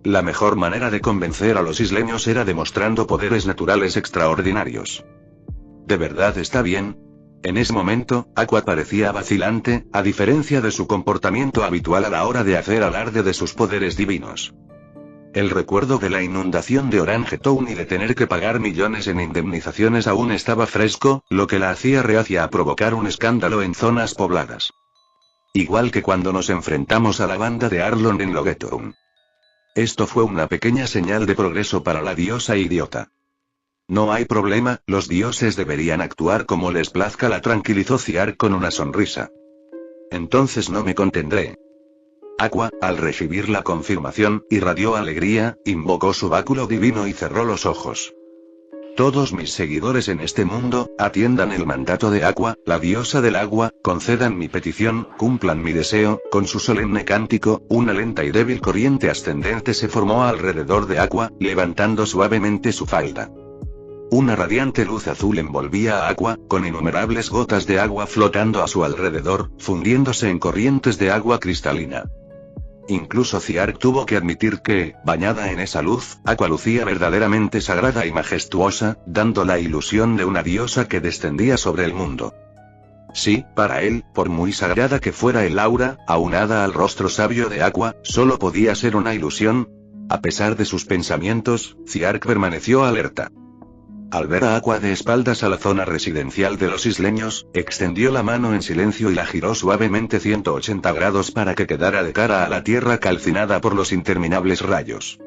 La mejor manera de convencer a los isleños era demostrando poderes naturales extraordinarios. ¿De verdad está bien? En ese momento, Aqua parecía vacilante, a diferencia de su comportamiento habitual a la hora de hacer alarde de sus poderes divinos. El recuerdo de la inundación de Orange Town y de tener que pagar millones en indemnizaciones aún estaba fresco, lo que la hacía reacia a provocar un escándalo en zonas pobladas. Igual que cuando nos enfrentamos a la banda de Arlon en Loguetown. Esto fue una pequeña señal de progreso para la diosa idiota. No hay problema, los dioses deberían actuar como les plazca, la tranquilizó Ciar con una sonrisa. Entonces no me contendré. Aqua, al recibir la confirmación, irradió alegría, invocó su báculo divino y cerró los ojos. Todos mis seguidores en este mundo, atiendan el mandato de Aqua, la diosa del agua, concedan mi petición, cumplan mi deseo. Con su solemne cántico, una lenta y débil corriente ascendente se formó alrededor de Aqua, levantando suavemente su falda. Una radiante luz azul envolvía a Aqua, con innumerables gotas de agua flotando a su alrededor, fundiéndose en corrientes de agua cristalina. Incluso Ciar tuvo que admitir que, bañada en esa luz, Aqua lucía verdaderamente sagrada y majestuosa, dando la ilusión de una diosa que descendía sobre el mundo. Sí, para él, por muy sagrada que fuera el aura, aunada al rostro sabio de Aqua, solo podía ser una ilusión. A pesar de sus pensamientos, Ciar permaneció alerta. Al ver a Aqua de espaldas a la zona residencial de los isleños, extendió la mano en silencio y la giró suavemente 180 grados para que quedara de cara a la tierra calcinada por los interminables rayos.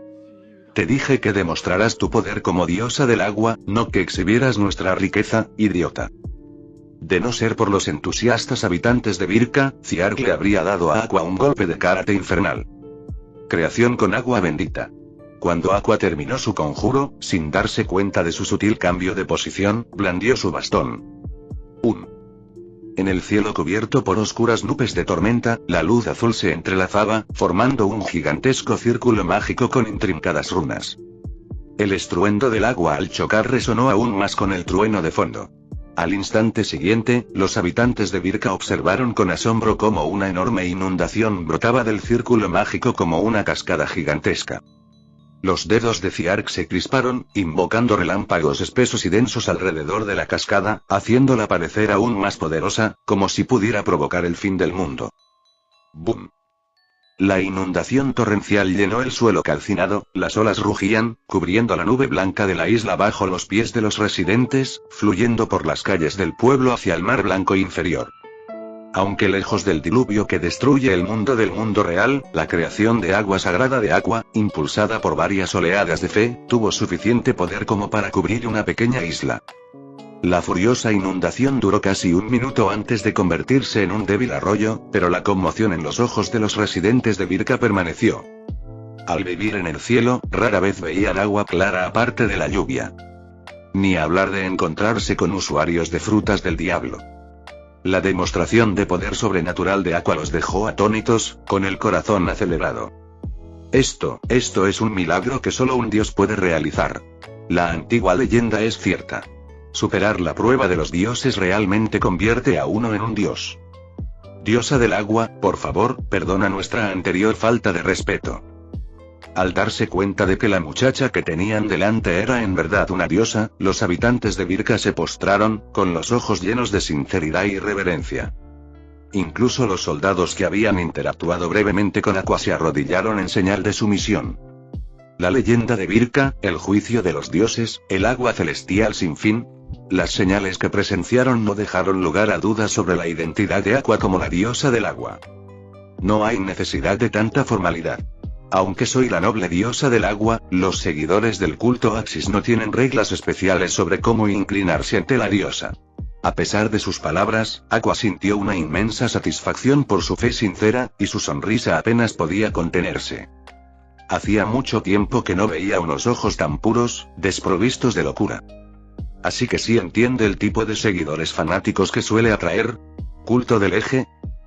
Te dije que demostrarás tu poder como diosa del agua, no que exhibieras nuestra riqueza, idiota. De no ser por los entusiastas habitantes de Birka, Ciar le habría dado a Aqua un golpe de karate infernal. Creación con agua bendita. Cuando Aqua terminó su conjuro, sin darse cuenta de su sutil cambio de posición, blandió su bastón. En el cielo cubierto por oscuras nubes de tormenta, la luz azul se entrelazaba, formando un gigantesco círculo mágico con intrincadas runas. El estruendo del agua al chocar resonó aún más con el trueno de fondo. Al instante siguiente, los habitantes de Birka observaron con asombro cómo una enorme inundación brotaba del círculo mágico como una cascada gigantesca. Los dedos de Ciark se crisparon, invocando relámpagos espesos y densos alrededor de la cascada, haciéndola parecer aún más poderosa, como si pudiera provocar el fin del mundo. ¡Bum! La inundación torrencial llenó el suelo calcinado, las olas rugían, cubriendo la nube blanca de la isla bajo los pies de los residentes, fluyendo por las calles del pueblo hacia el mar blanco inferior. Aunque lejos del diluvio que destruye el mundo del mundo real, la creación de agua sagrada de Aqua, impulsada por varias oleadas de fe, tuvo suficiente poder como para cubrir una pequeña isla. La furiosa inundación duró casi un minuto antes de convertirse en un débil arroyo, pero la conmoción en los ojos de los residentes de Birka permaneció. Al vivir en el cielo, rara vez veían agua clara aparte de la lluvia. Ni hablar de encontrarse con usuarios de frutas del diablo. La demostración de poder sobrenatural de Aqua los dejó atónitos, con el corazón acelerado. Esto es un milagro que solo un dios puede realizar. La antigua leyenda es cierta. Superar la prueba de los dioses realmente convierte a uno en un dios. Diosa del agua, por favor, perdona nuestra anterior falta de respeto. Al darse cuenta de que la muchacha que tenían delante era en verdad una diosa, los habitantes de Birka se postraron, con los ojos llenos de sinceridad y reverencia. Incluso los soldados que habían interactuado brevemente con Aqua se arrodillaron en señal de sumisión. La leyenda de Birka, el juicio de los dioses, el agua celestial sin fin. Las señales que presenciaron no dejaron lugar a dudas sobre la identidad de Aqua como la diosa del agua. No hay necesidad de tanta formalidad. Aunque soy la noble diosa del agua, los seguidores del culto Axis no tienen reglas especiales sobre cómo inclinarse ante la diosa. A pesar de sus palabras, Aqua sintió una inmensa satisfacción por su fe sincera, y su sonrisa apenas podía contenerse. Hacía mucho tiempo que no veía unos ojos tan puros, desprovistos de locura. Así que sí entiende el tipo de seguidores fanáticos que suele atraer. Culto del eje.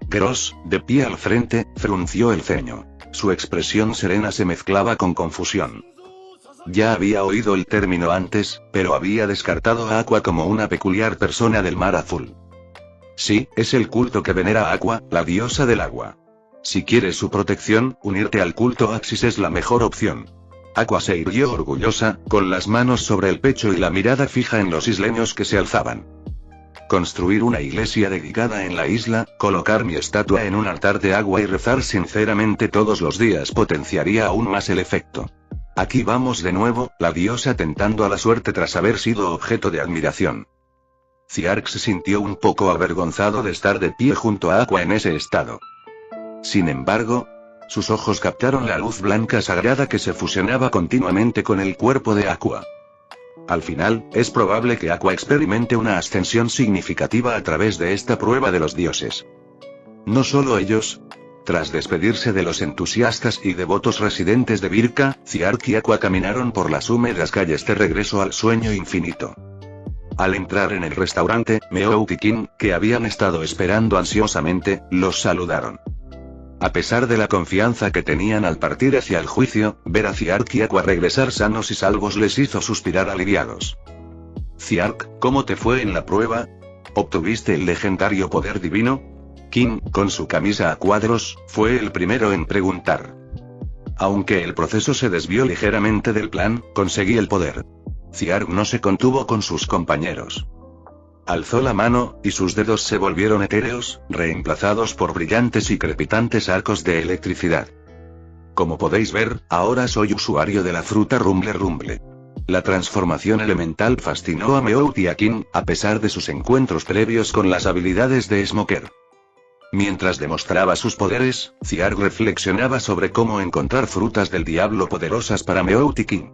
Gross, de pie al frente, frunció el ceño. Su expresión serena se mezclaba con confusión. Ya había oído el término antes, pero había descartado a Aqua como una peculiar persona del mar azul. Sí, es el culto que venera a Aqua, la diosa del agua. Si quieres su protección, unirte al culto Axis es la mejor opción. Aqua se irguió orgullosa, con las manos sobre el pecho y la mirada fija en los isleños que se alzaban. Construir una iglesia dedicada en la isla, colocar mi estatua en un altar de agua y rezar sinceramente todos los días potenciaría aún más el efecto. Aquí vamos de nuevo, la diosa tentando a la suerte tras haber sido objeto de admiración. Ciark se sintió un poco avergonzado de estar de pie junto a Aqua en ese estado. Sin embargo, sus ojos captaron la luz blanca sagrada que se fusionaba continuamente con el cuerpo de Aqua. Al final, es probable que Aqua experimente una ascensión significativa a través de esta prueba de los dioses. No solo ellos. Tras despedirse de los entusiastas y devotos residentes de Birka, Ciark y Aqua caminaron por las húmedas calles de regreso al sueño infinito. Al entrar en el restaurante, Meout y King, que habían estado esperando ansiosamente, los saludaron. A pesar de la confianza que tenían al partir hacia el juicio, ver a Ciark y Aqua regresar sanos y salvos les hizo suspirar aliviados. Ciark, ¿cómo te fue en la prueba? ¿Obtuviste el legendario poder divino? King, con su camisa a cuadros, fue el primero en preguntar. Aunque el proceso se desvió ligeramente del plan, conseguí el poder. Ciark no se contuvo con sus compañeros. Alzó la mano, y sus dedos se volvieron etéreos, reemplazados por brillantes y crepitantes arcos de electricidad. Como podéis ver, ahora soy usuario de la fruta Rumble Rumble. La transformación elemental fascinó a Meout y a King, a pesar de sus encuentros previos con las habilidades de Smoker. Mientras demostraba sus poderes, Ciark reflexionaba sobre cómo encontrar frutas del diablo poderosas para Meout y King.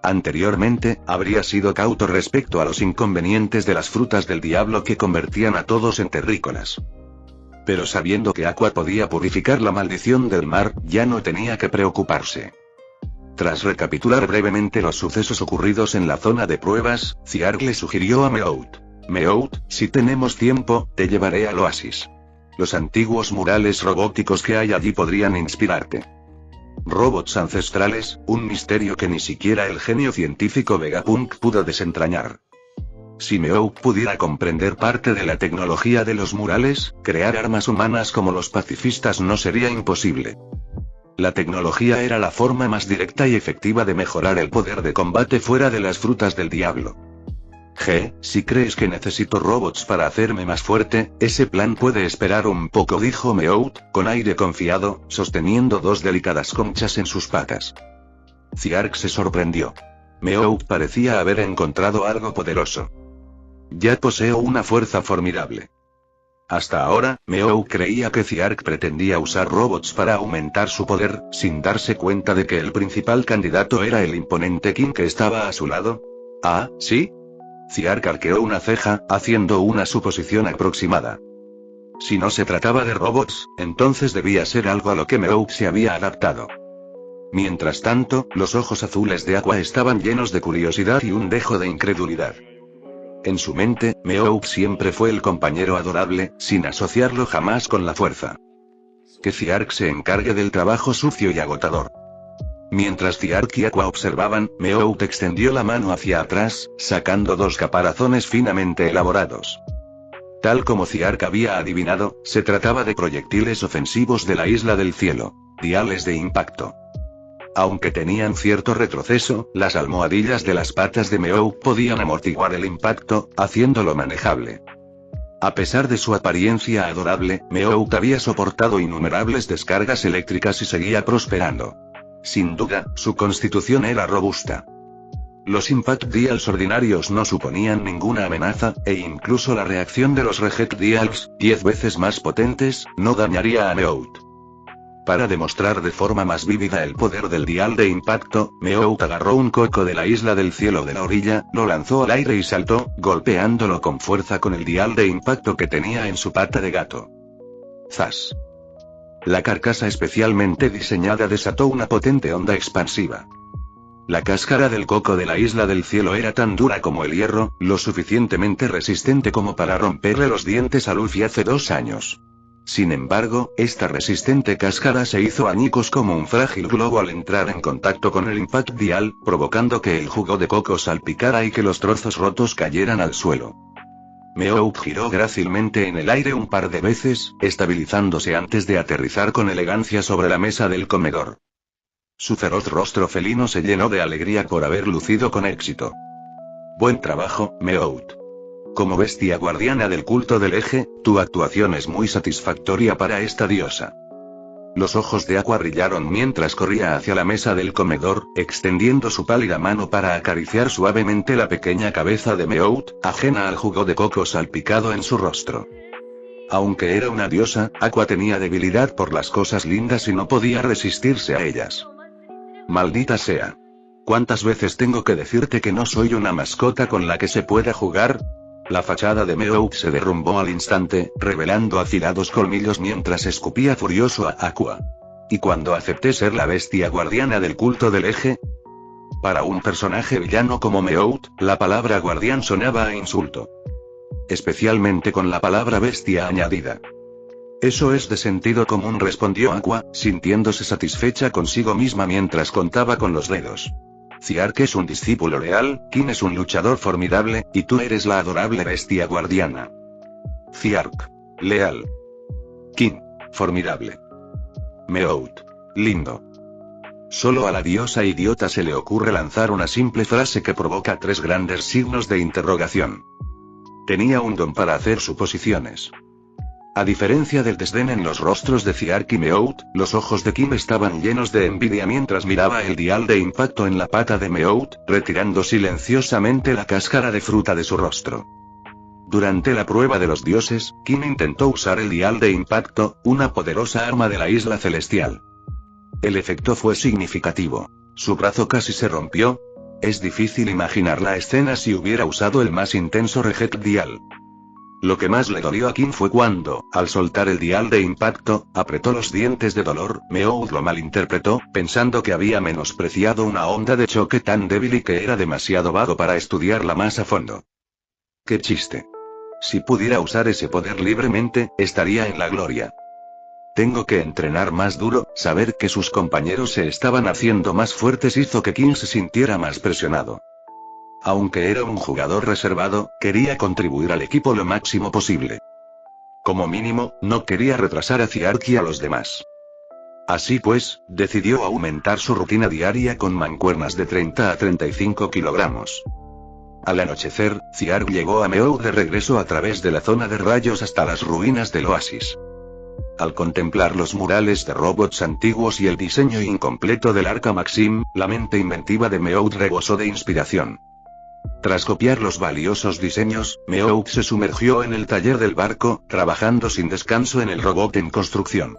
Anteriormente, habría sido cauto respecto a los inconvenientes de las frutas del diablo que convertían a todos en terrícolas. Pero sabiendo que Aqua podía purificar la maldición del mar, ya no tenía que preocuparse. Tras recapitular brevemente los sucesos ocurridos en la zona de pruebas, Ciark le sugirió a Meout. Meout, si tenemos tiempo, te llevaré al oasis. Los antiguos murales robóticos que hay allí podrían inspirarte. Robots ancestrales, un misterio que ni siquiera el genio científico Vegapunk pudo desentrañar. Si Meout pudiera comprender parte de la tecnología de los murales, crear armas humanas como los pacifistas no sería imposible. La tecnología era la forma más directa y efectiva de mejorar el poder de combate fuera de las frutas del diablo. Si crees que necesito robots para hacerme más fuerte, ese plan puede esperar un poco, dijo Meout, con aire confiado, sosteniendo dos delicadas conchas en sus patas. Ciark se sorprendió. Meout parecía haber encontrado algo poderoso. Ya poseo una fuerza formidable. Hasta ahora, Meout creía que Ciark pretendía usar robots para aumentar su poder, sin darse cuenta de que el principal candidato era el imponente King que estaba a su lado. ¿Ah, sí? Ciark arqueó una ceja, haciendo una suposición aproximada. Si no se trataba de robots, entonces debía ser algo a lo que Meout se había adaptado. Mientras tanto, los ojos azules de Aqua estaban llenos de curiosidad y un dejo de incredulidad. En su mente, Meout siempre fue el compañero adorable, sin asociarlo jamás con la fuerza. Que Ciark se encargue del trabajo sucio y agotador. Mientras Ciark y Aqua observaban, Meout extendió la mano hacia atrás, sacando dos caparazones finamente elaborados. Tal como Ciark había adivinado, se trataba de proyectiles ofensivos de la isla del cielo, diales de impacto. Aunque tenían cierto retroceso, las almohadillas de las patas de Meout podían amortiguar el impacto, haciéndolo manejable. A pesar de su apariencia adorable, Meout había soportado innumerables descargas eléctricas y seguía prosperando. Sin duda, su constitución era robusta. Los Impact Dials ordinarios no suponían ninguna amenaza, e incluso la reacción de los Reject Dials, 10 veces más potentes, no dañaría a Meout. Para demostrar de forma más vívida el poder del dial de impacto, Meout agarró un coco de la isla del cielo de la orilla, lo lanzó al aire y saltó, golpeándolo con fuerza con el dial de impacto que tenía en su pata de gato. ¡Zas! La carcasa especialmente diseñada desató una potente onda expansiva. La cáscara del coco de la isla del cielo era tan dura como el hierro, lo suficientemente resistente como para romperle los dientes a Luffy hace 2 años. Sin embargo, esta resistente cáscara se hizo añicos como un frágil globo al entrar en contacto con el Impact Dial, provocando que el jugo de coco salpicara y que los trozos rotos cayeran al suelo. Meowth giró grácilmente en el aire un par de veces, estabilizándose antes de aterrizar con elegancia sobre la mesa del comedor. Su feroz rostro felino se llenó de alegría por haber lucido con éxito. Buen trabajo, Meowth. Como bestia guardiana del culto del eje, tu actuación es muy satisfactoria para esta diosa. Los ojos de Aqua brillaron mientras corría hacia la mesa del comedor, extendiendo su pálida mano para acariciar suavemente la pequeña cabeza de Meowth, ajena al jugo de coco salpicado en su rostro. Aunque era una diosa, Aqua tenía debilidad por las cosas lindas y no podía resistirse a ellas. Maldita sea. ¿Cuántas veces tengo que decirte que no soy una mascota con la que se pueda jugar? La fachada de Meowth se derrumbó al instante, revelando afilados colmillos mientras escupía furioso a Aqua. ¿Y cuando acepté ser la bestia guardiana del culto del eje? Para un personaje villano como Meowth, la palabra guardián sonaba a insulto. Especialmente con la palabra bestia añadida. Eso es de sentido común, respondió Aqua, sintiéndose satisfecha consigo misma mientras contaba con los dedos. Ziark es un discípulo leal, Kin es un luchador formidable, y tú eres la adorable bestia guardiana. Ziark. Leal. Kin. Formidable. Meowth. Lindo. Solo a la diosa idiota se le ocurre lanzar una simple frase que provoca 3 grandes signos de interrogación. Tenía un don para hacer suposiciones. A diferencia del desdén en los rostros de Ziark y Meowth, los ojos de Kim estaban llenos de envidia mientras miraba el dial de impacto en la pata de Meowth, retirando silenciosamente la cáscara de fruta de su rostro. Durante la prueba de los dioses, Kim intentó usar el dial de impacto, una poderosa arma de la isla celestial. El efecto fue significativo. Su brazo casi se rompió. Es difícil imaginar la escena si hubiera usado el más intenso Reject Dial. Lo que más le dolió a Kim fue cuando, al soltar el dial de impacto, apretó los dientes de dolor. Meowth lo malinterpretó, pensando que había menospreciado una onda de choque tan débil y que era demasiado vago para estudiarla más a fondo. ¡Qué chiste! Si pudiera usar ese poder libremente, estaría en la gloria. Tengo que entrenar más duro. Saber que sus compañeros se estaban haciendo más fuertes hizo que Kim se sintiera más presionado. Aunque era un jugador reservado, quería contribuir al equipo lo máximo posible. Como mínimo, no quería retrasar a Ziark y a los demás. Así pues, decidió aumentar su rutina diaria con mancuernas de 30 a 35 kilogramos. Al anochecer, Ziark llegó a Meowth de regreso a través de la zona de rayos hasta las ruinas del oasis. Al contemplar los murales de robots antiguos y el diseño incompleto del Arca Maxim, la mente inventiva de Meowth rebosó de inspiración. Tras copiar los valiosos diseños, Meowth se sumergió en el taller del barco, trabajando sin descanso en el robot en construcción.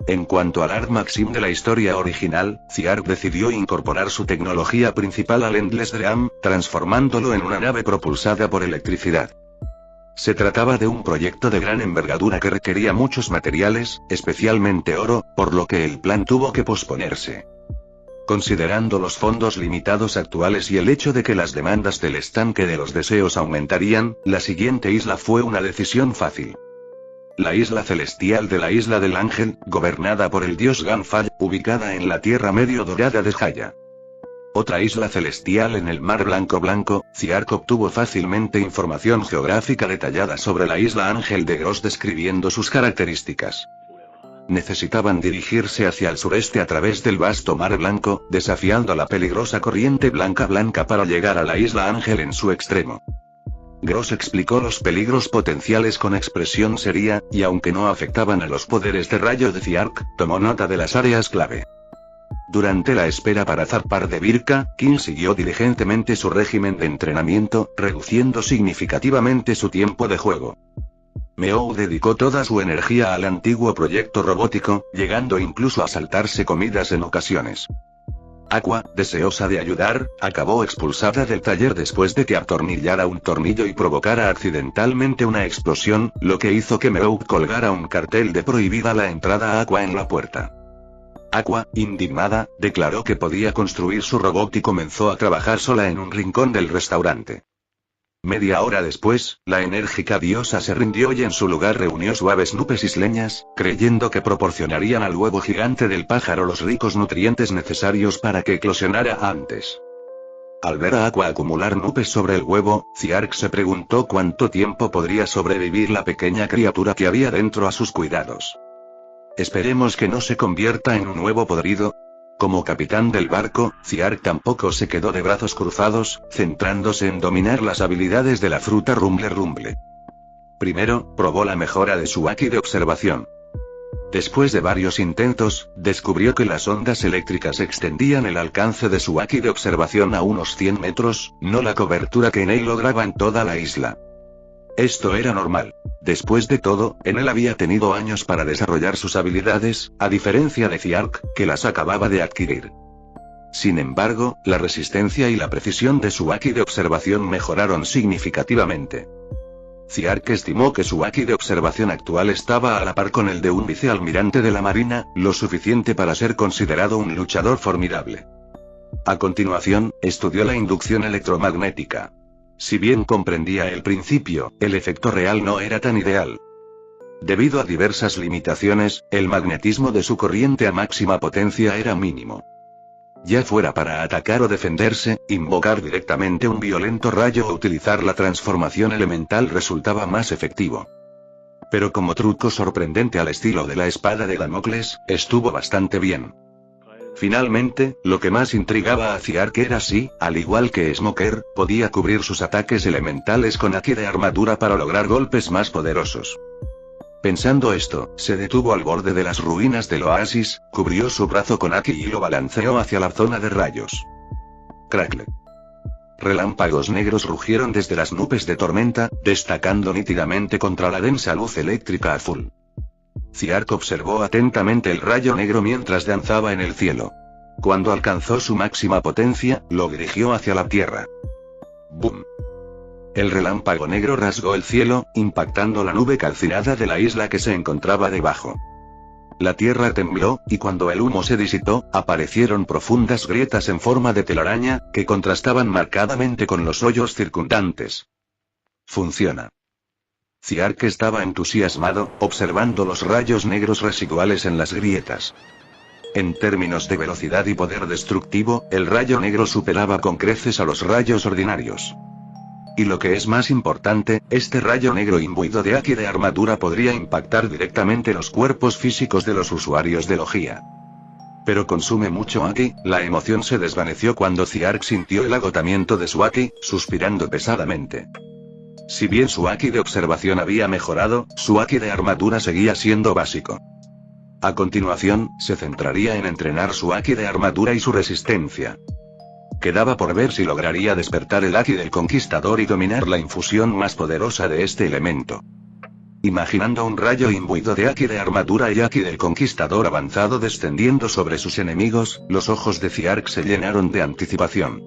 En cuanto al Arc Maxim de la historia original, Ziark decidió incorporar su tecnología principal al Endless Dream, transformándolo en una nave propulsada por electricidad. Se trataba de un proyecto de gran envergadura que requería muchos materiales, especialmente oro, por lo que el plan tuvo que posponerse. Considerando los fondos limitados actuales y el hecho de que las demandas del estanque de los deseos aumentarían, la siguiente isla fue una decisión fácil. La isla celestial de la Isla del Ángel, gobernada por el dios Ganfall, ubicada en la Tierra Medio Dorada de Jaya. Otra isla celestial en el Mar Blanco. Ziark obtuvo fácilmente información geográfica detallada sobre la Isla Ángel de Gross describiendo sus características. Necesitaban dirigirse hacia el sureste a través del vasto Mar Blanco, desafiando la peligrosa corriente blanca para llegar a la Isla Ángel en su extremo. Gross explicó los peligros potenciales con expresión seria, y aunque no afectaban a los poderes de rayo de Ziark, tomó nota de las áreas clave. Durante la espera para zarpar de Birka, Kim siguió diligentemente su régimen de entrenamiento, reduciendo significativamente su tiempo de juego. Meowth dedicó toda su energía al antiguo proyecto robótico, llegando incluso a saltarse comidas en ocasiones. Aqua, deseosa de ayudar, acabó expulsada del taller después de que atornillara un tornillo y provocara accidentalmente una explosión, lo que hizo que Meowth colgara un cartel de prohibida la entrada a Aqua en la puerta. Aqua, indignada, declaró que podía construir su robot y comenzó a trabajar sola en un rincón del restaurante. Media hora después, la enérgica diosa se rindió y en su lugar reunió suaves nubes isleñas, creyendo que proporcionarían al huevo gigante del pájaro los ricos nutrientes necesarios para que eclosionara antes. Al ver a Aqua acumular nubes sobre el huevo, Ziark se preguntó cuánto tiempo podría sobrevivir la pequeña criatura que había dentro a sus cuidados. Esperemos que no se convierta en un huevo podrido. Como capitán del barco, Ziark tampoco se quedó de brazos cruzados, centrándose en dominar las habilidades de la fruta Rumble Rumble. Primero, probó la mejora de su Aki de observación. Después de varios intentos, descubrió que las ondas eléctricas extendían el alcance de su Aki de observación a unos 100 metros, no la cobertura que Enel lograba en toda la isla. Esto era normal. Después de todo, Enel había tenido años para desarrollar sus habilidades, a diferencia de Ziark, que las acababa de adquirir. Sin embargo, la resistencia y la precisión de su Aki de observación mejoraron significativamente. Ziark estimó que su Aki de observación actual estaba a la par con el de un vicealmirante de la Marina, lo suficiente para ser considerado un luchador formidable. A continuación, estudió la inducción electromagnética. Si bien comprendía el principio, el efecto real no era tan ideal. Debido a diversas limitaciones, el magnetismo de su corriente a máxima potencia era mínimo. Ya fuera para atacar o defenderse, invocar directamente un violento rayo o utilizar la transformación elemental resultaba más efectivo. Pero como truco sorprendente al estilo de la espada de Damocles, estuvo bastante bien. Finalmente, lo que más intrigaba a Ziark era si, al igual que Smoker, podía cubrir sus ataques elementales con Aki de armadura para lograr golpes más poderosos. Pensando esto, se detuvo al borde de las ruinas del oasis, cubrió su brazo con Aki y lo balanceó hacia la zona de rayos. Crackle. Relámpagos negros rugieron desde las nubes de tormenta, destacando nítidamente contra la densa luz eléctrica azul. Ziark observó atentamente el rayo negro mientras danzaba en el cielo. Cuando alcanzó su máxima potencia, lo dirigió hacia la tierra. ¡Bum! El relámpago negro rasgó el cielo, impactando la nube calcinada de la isla que se encontraba debajo. La tierra tembló, y cuando el humo se disipó, aparecieron profundas grietas en forma de telaraña, que contrastaban marcadamente con los hoyos circundantes. Funciona. Ziark estaba entusiasmado, observando los rayos negros residuales en las grietas. En términos de velocidad y poder destructivo, el rayo negro superaba con creces a los rayos ordinarios. Y lo que es más importante, este rayo negro imbuido de Aki de armadura podría impactar directamente los cuerpos físicos de los usuarios de Logia. Pero consume mucho Aki. La emoción se desvaneció cuando Ziark sintió el agotamiento de su Aki, suspirando pesadamente. Si bien su Aki de observación había mejorado, su Aki de armadura seguía siendo básico. A continuación, se centraría en entrenar su Aki de armadura y su resistencia. Quedaba por ver si lograría despertar el Aki del Conquistador y dominar la infusión más poderosa de este elemento. Imaginando un rayo imbuido de Aki de armadura y Aki del Conquistador avanzado descendiendo sobre sus enemigos, los ojos de Ziark se llenaron de anticipación.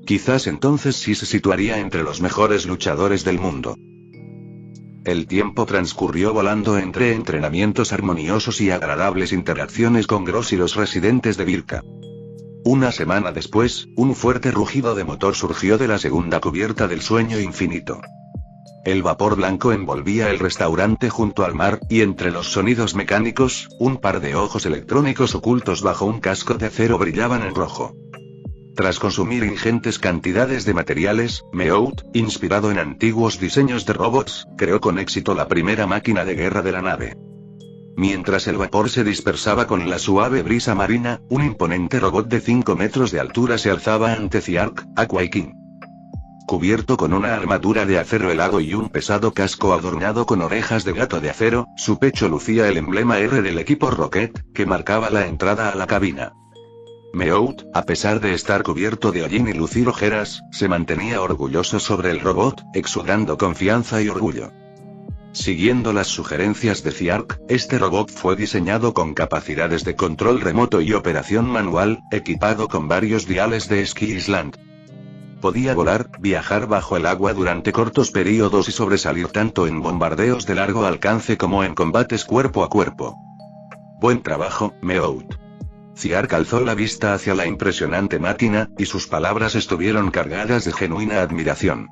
Quizás entonces sí se situaría entre los mejores luchadores del mundo. El tiempo transcurrió volando entre entrenamientos armoniosos y agradables interacciones con Gross y los residentes de Birka. Una semana después, un fuerte rugido de motor surgió de la segunda cubierta del sueño infinito. El vapor blanco envolvía el restaurante junto al mar, y entre los sonidos mecánicos, un par de ojos electrónicos ocultos bajo un casco de acero brillaban en rojo. Tras consumir ingentes cantidades de materiales, Meout, inspirado en antiguos diseños de robots, creó con éxito la primera máquina de guerra de la nave. Mientras el vapor se dispersaba con la suave brisa marina, un imponente robot de 5 metros de altura se alzaba ante Ziark, Aqua y King. Cubierto con una armadura de acero helado y un pesado casco adornado con orejas de gato de acero, su pecho lucía el emblema R del equipo Rocket, que marcaba la entrada a la cabina. Meout, a pesar de estar cubierto de hollín y lucir ojeras, se mantenía orgulloso sobre el robot, exudando confianza y orgullo. Siguiendo las sugerencias de Ziark, este robot fue diseñado con capacidades de control remoto y operación manual, equipado con varios diales de Ski Island. Podía volar, viajar bajo el agua durante cortos periodos y sobresalir tanto en bombardeos de largo alcance como en combates cuerpo a cuerpo. Buen trabajo, Meout. Ziark alzó la vista hacia la impresionante máquina, y sus palabras estuvieron cargadas de genuina admiración.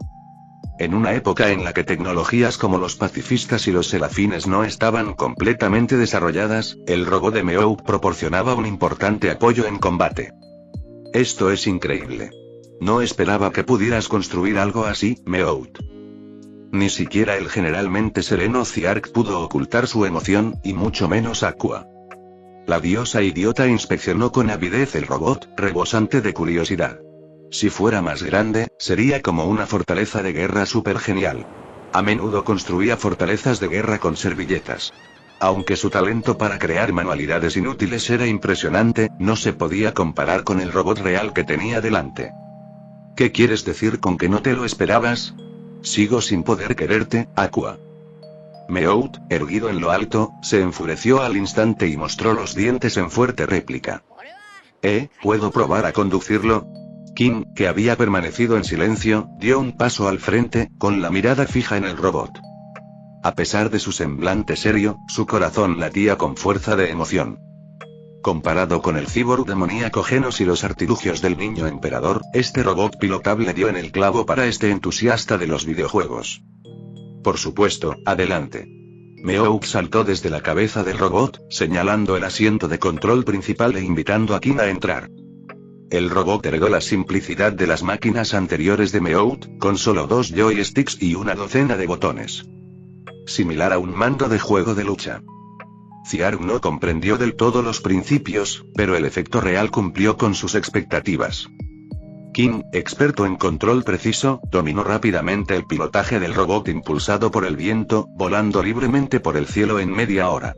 En una época en la que tecnologías como los pacifistas y los serafines no estaban completamente desarrolladas, el robot de Meout proporcionaba un importante apoyo en combate. Esto es increíble. No esperaba que pudieras construir algo así, Meowth. Ni siquiera el generalmente sereno Ciark pudo ocultar su emoción, y mucho menos Aqua. La diosa idiota inspeccionó con avidez el robot, rebosante de curiosidad. Si fuera más grande, sería como una fortaleza de guerra súper genial. A menudo construía fortalezas de guerra con servilletas. Aunque su talento para crear manualidades inútiles era impresionante, no se podía comparar con el robot real que tenía delante. ¿Qué quieres decir con que no te lo esperabas? Sigo sin poder quererte, Aqua. Meowth, erguido en lo alto, se enfureció al instante y mostró los dientes en fuerte réplica. ¿Puedo probar a conducirlo? Kim, que había permanecido en silencio, dio un paso al frente, con la mirada fija en el robot. A pesar de su semblante serio, su corazón latía con fuerza de emoción. Comparado con el cyborg demoníaco Genos y los artilugios del niño emperador, este robot pilotable dio en el clavo para este entusiasta de los videojuegos. Por supuesto, adelante. Meowth saltó desde la cabeza del robot, señalando el asiento de control principal e invitando a Kim a entrar. El robot heredó la simplicidad de las máquinas anteriores de Meowth, con solo 2 joysticks y una docena de botones. Similar a un mando de juego de lucha. Ciark no comprendió del todo los principios, pero el efecto real cumplió con sus expectativas. Kim, experto en control preciso, dominó rápidamente el pilotaje del robot impulsado por el viento, volando libremente por el cielo en media hora.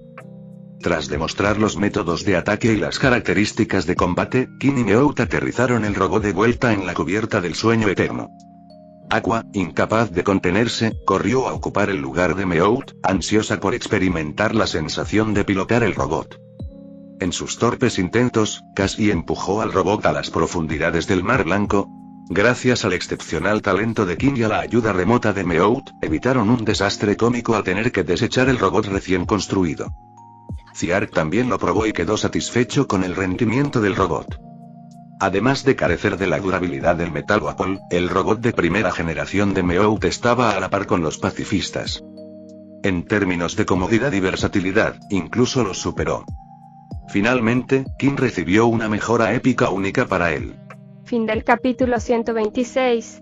Tras demostrar los métodos de ataque y las características de combate, Kim y Meowth aterrizaron el robot de vuelta en la cubierta del sueño eterno. Aqua, incapaz de contenerse, corrió a ocupar el lugar de Meowth, ansiosa por experimentar la sensación de pilotar el robot. En sus torpes intentos, casi empujó al robot a las profundidades del Mar Blanco. Gracias al excepcional talento de Kim y a la ayuda remota de Meowth, evitaron un desastre cómico al tener que desechar el robot recién construido. Ciark también lo probó y quedó satisfecho con el rendimiento del robot. Además de carecer de la durabilidad del Metal Apple, el robot de primera generación de Meowth estaba a la par con los pacifistas. En términos de comodidad y versatilidad, incluso los superó. Finalmente, Kim recibió una mejora épica única para él. Fin del capítulo 126.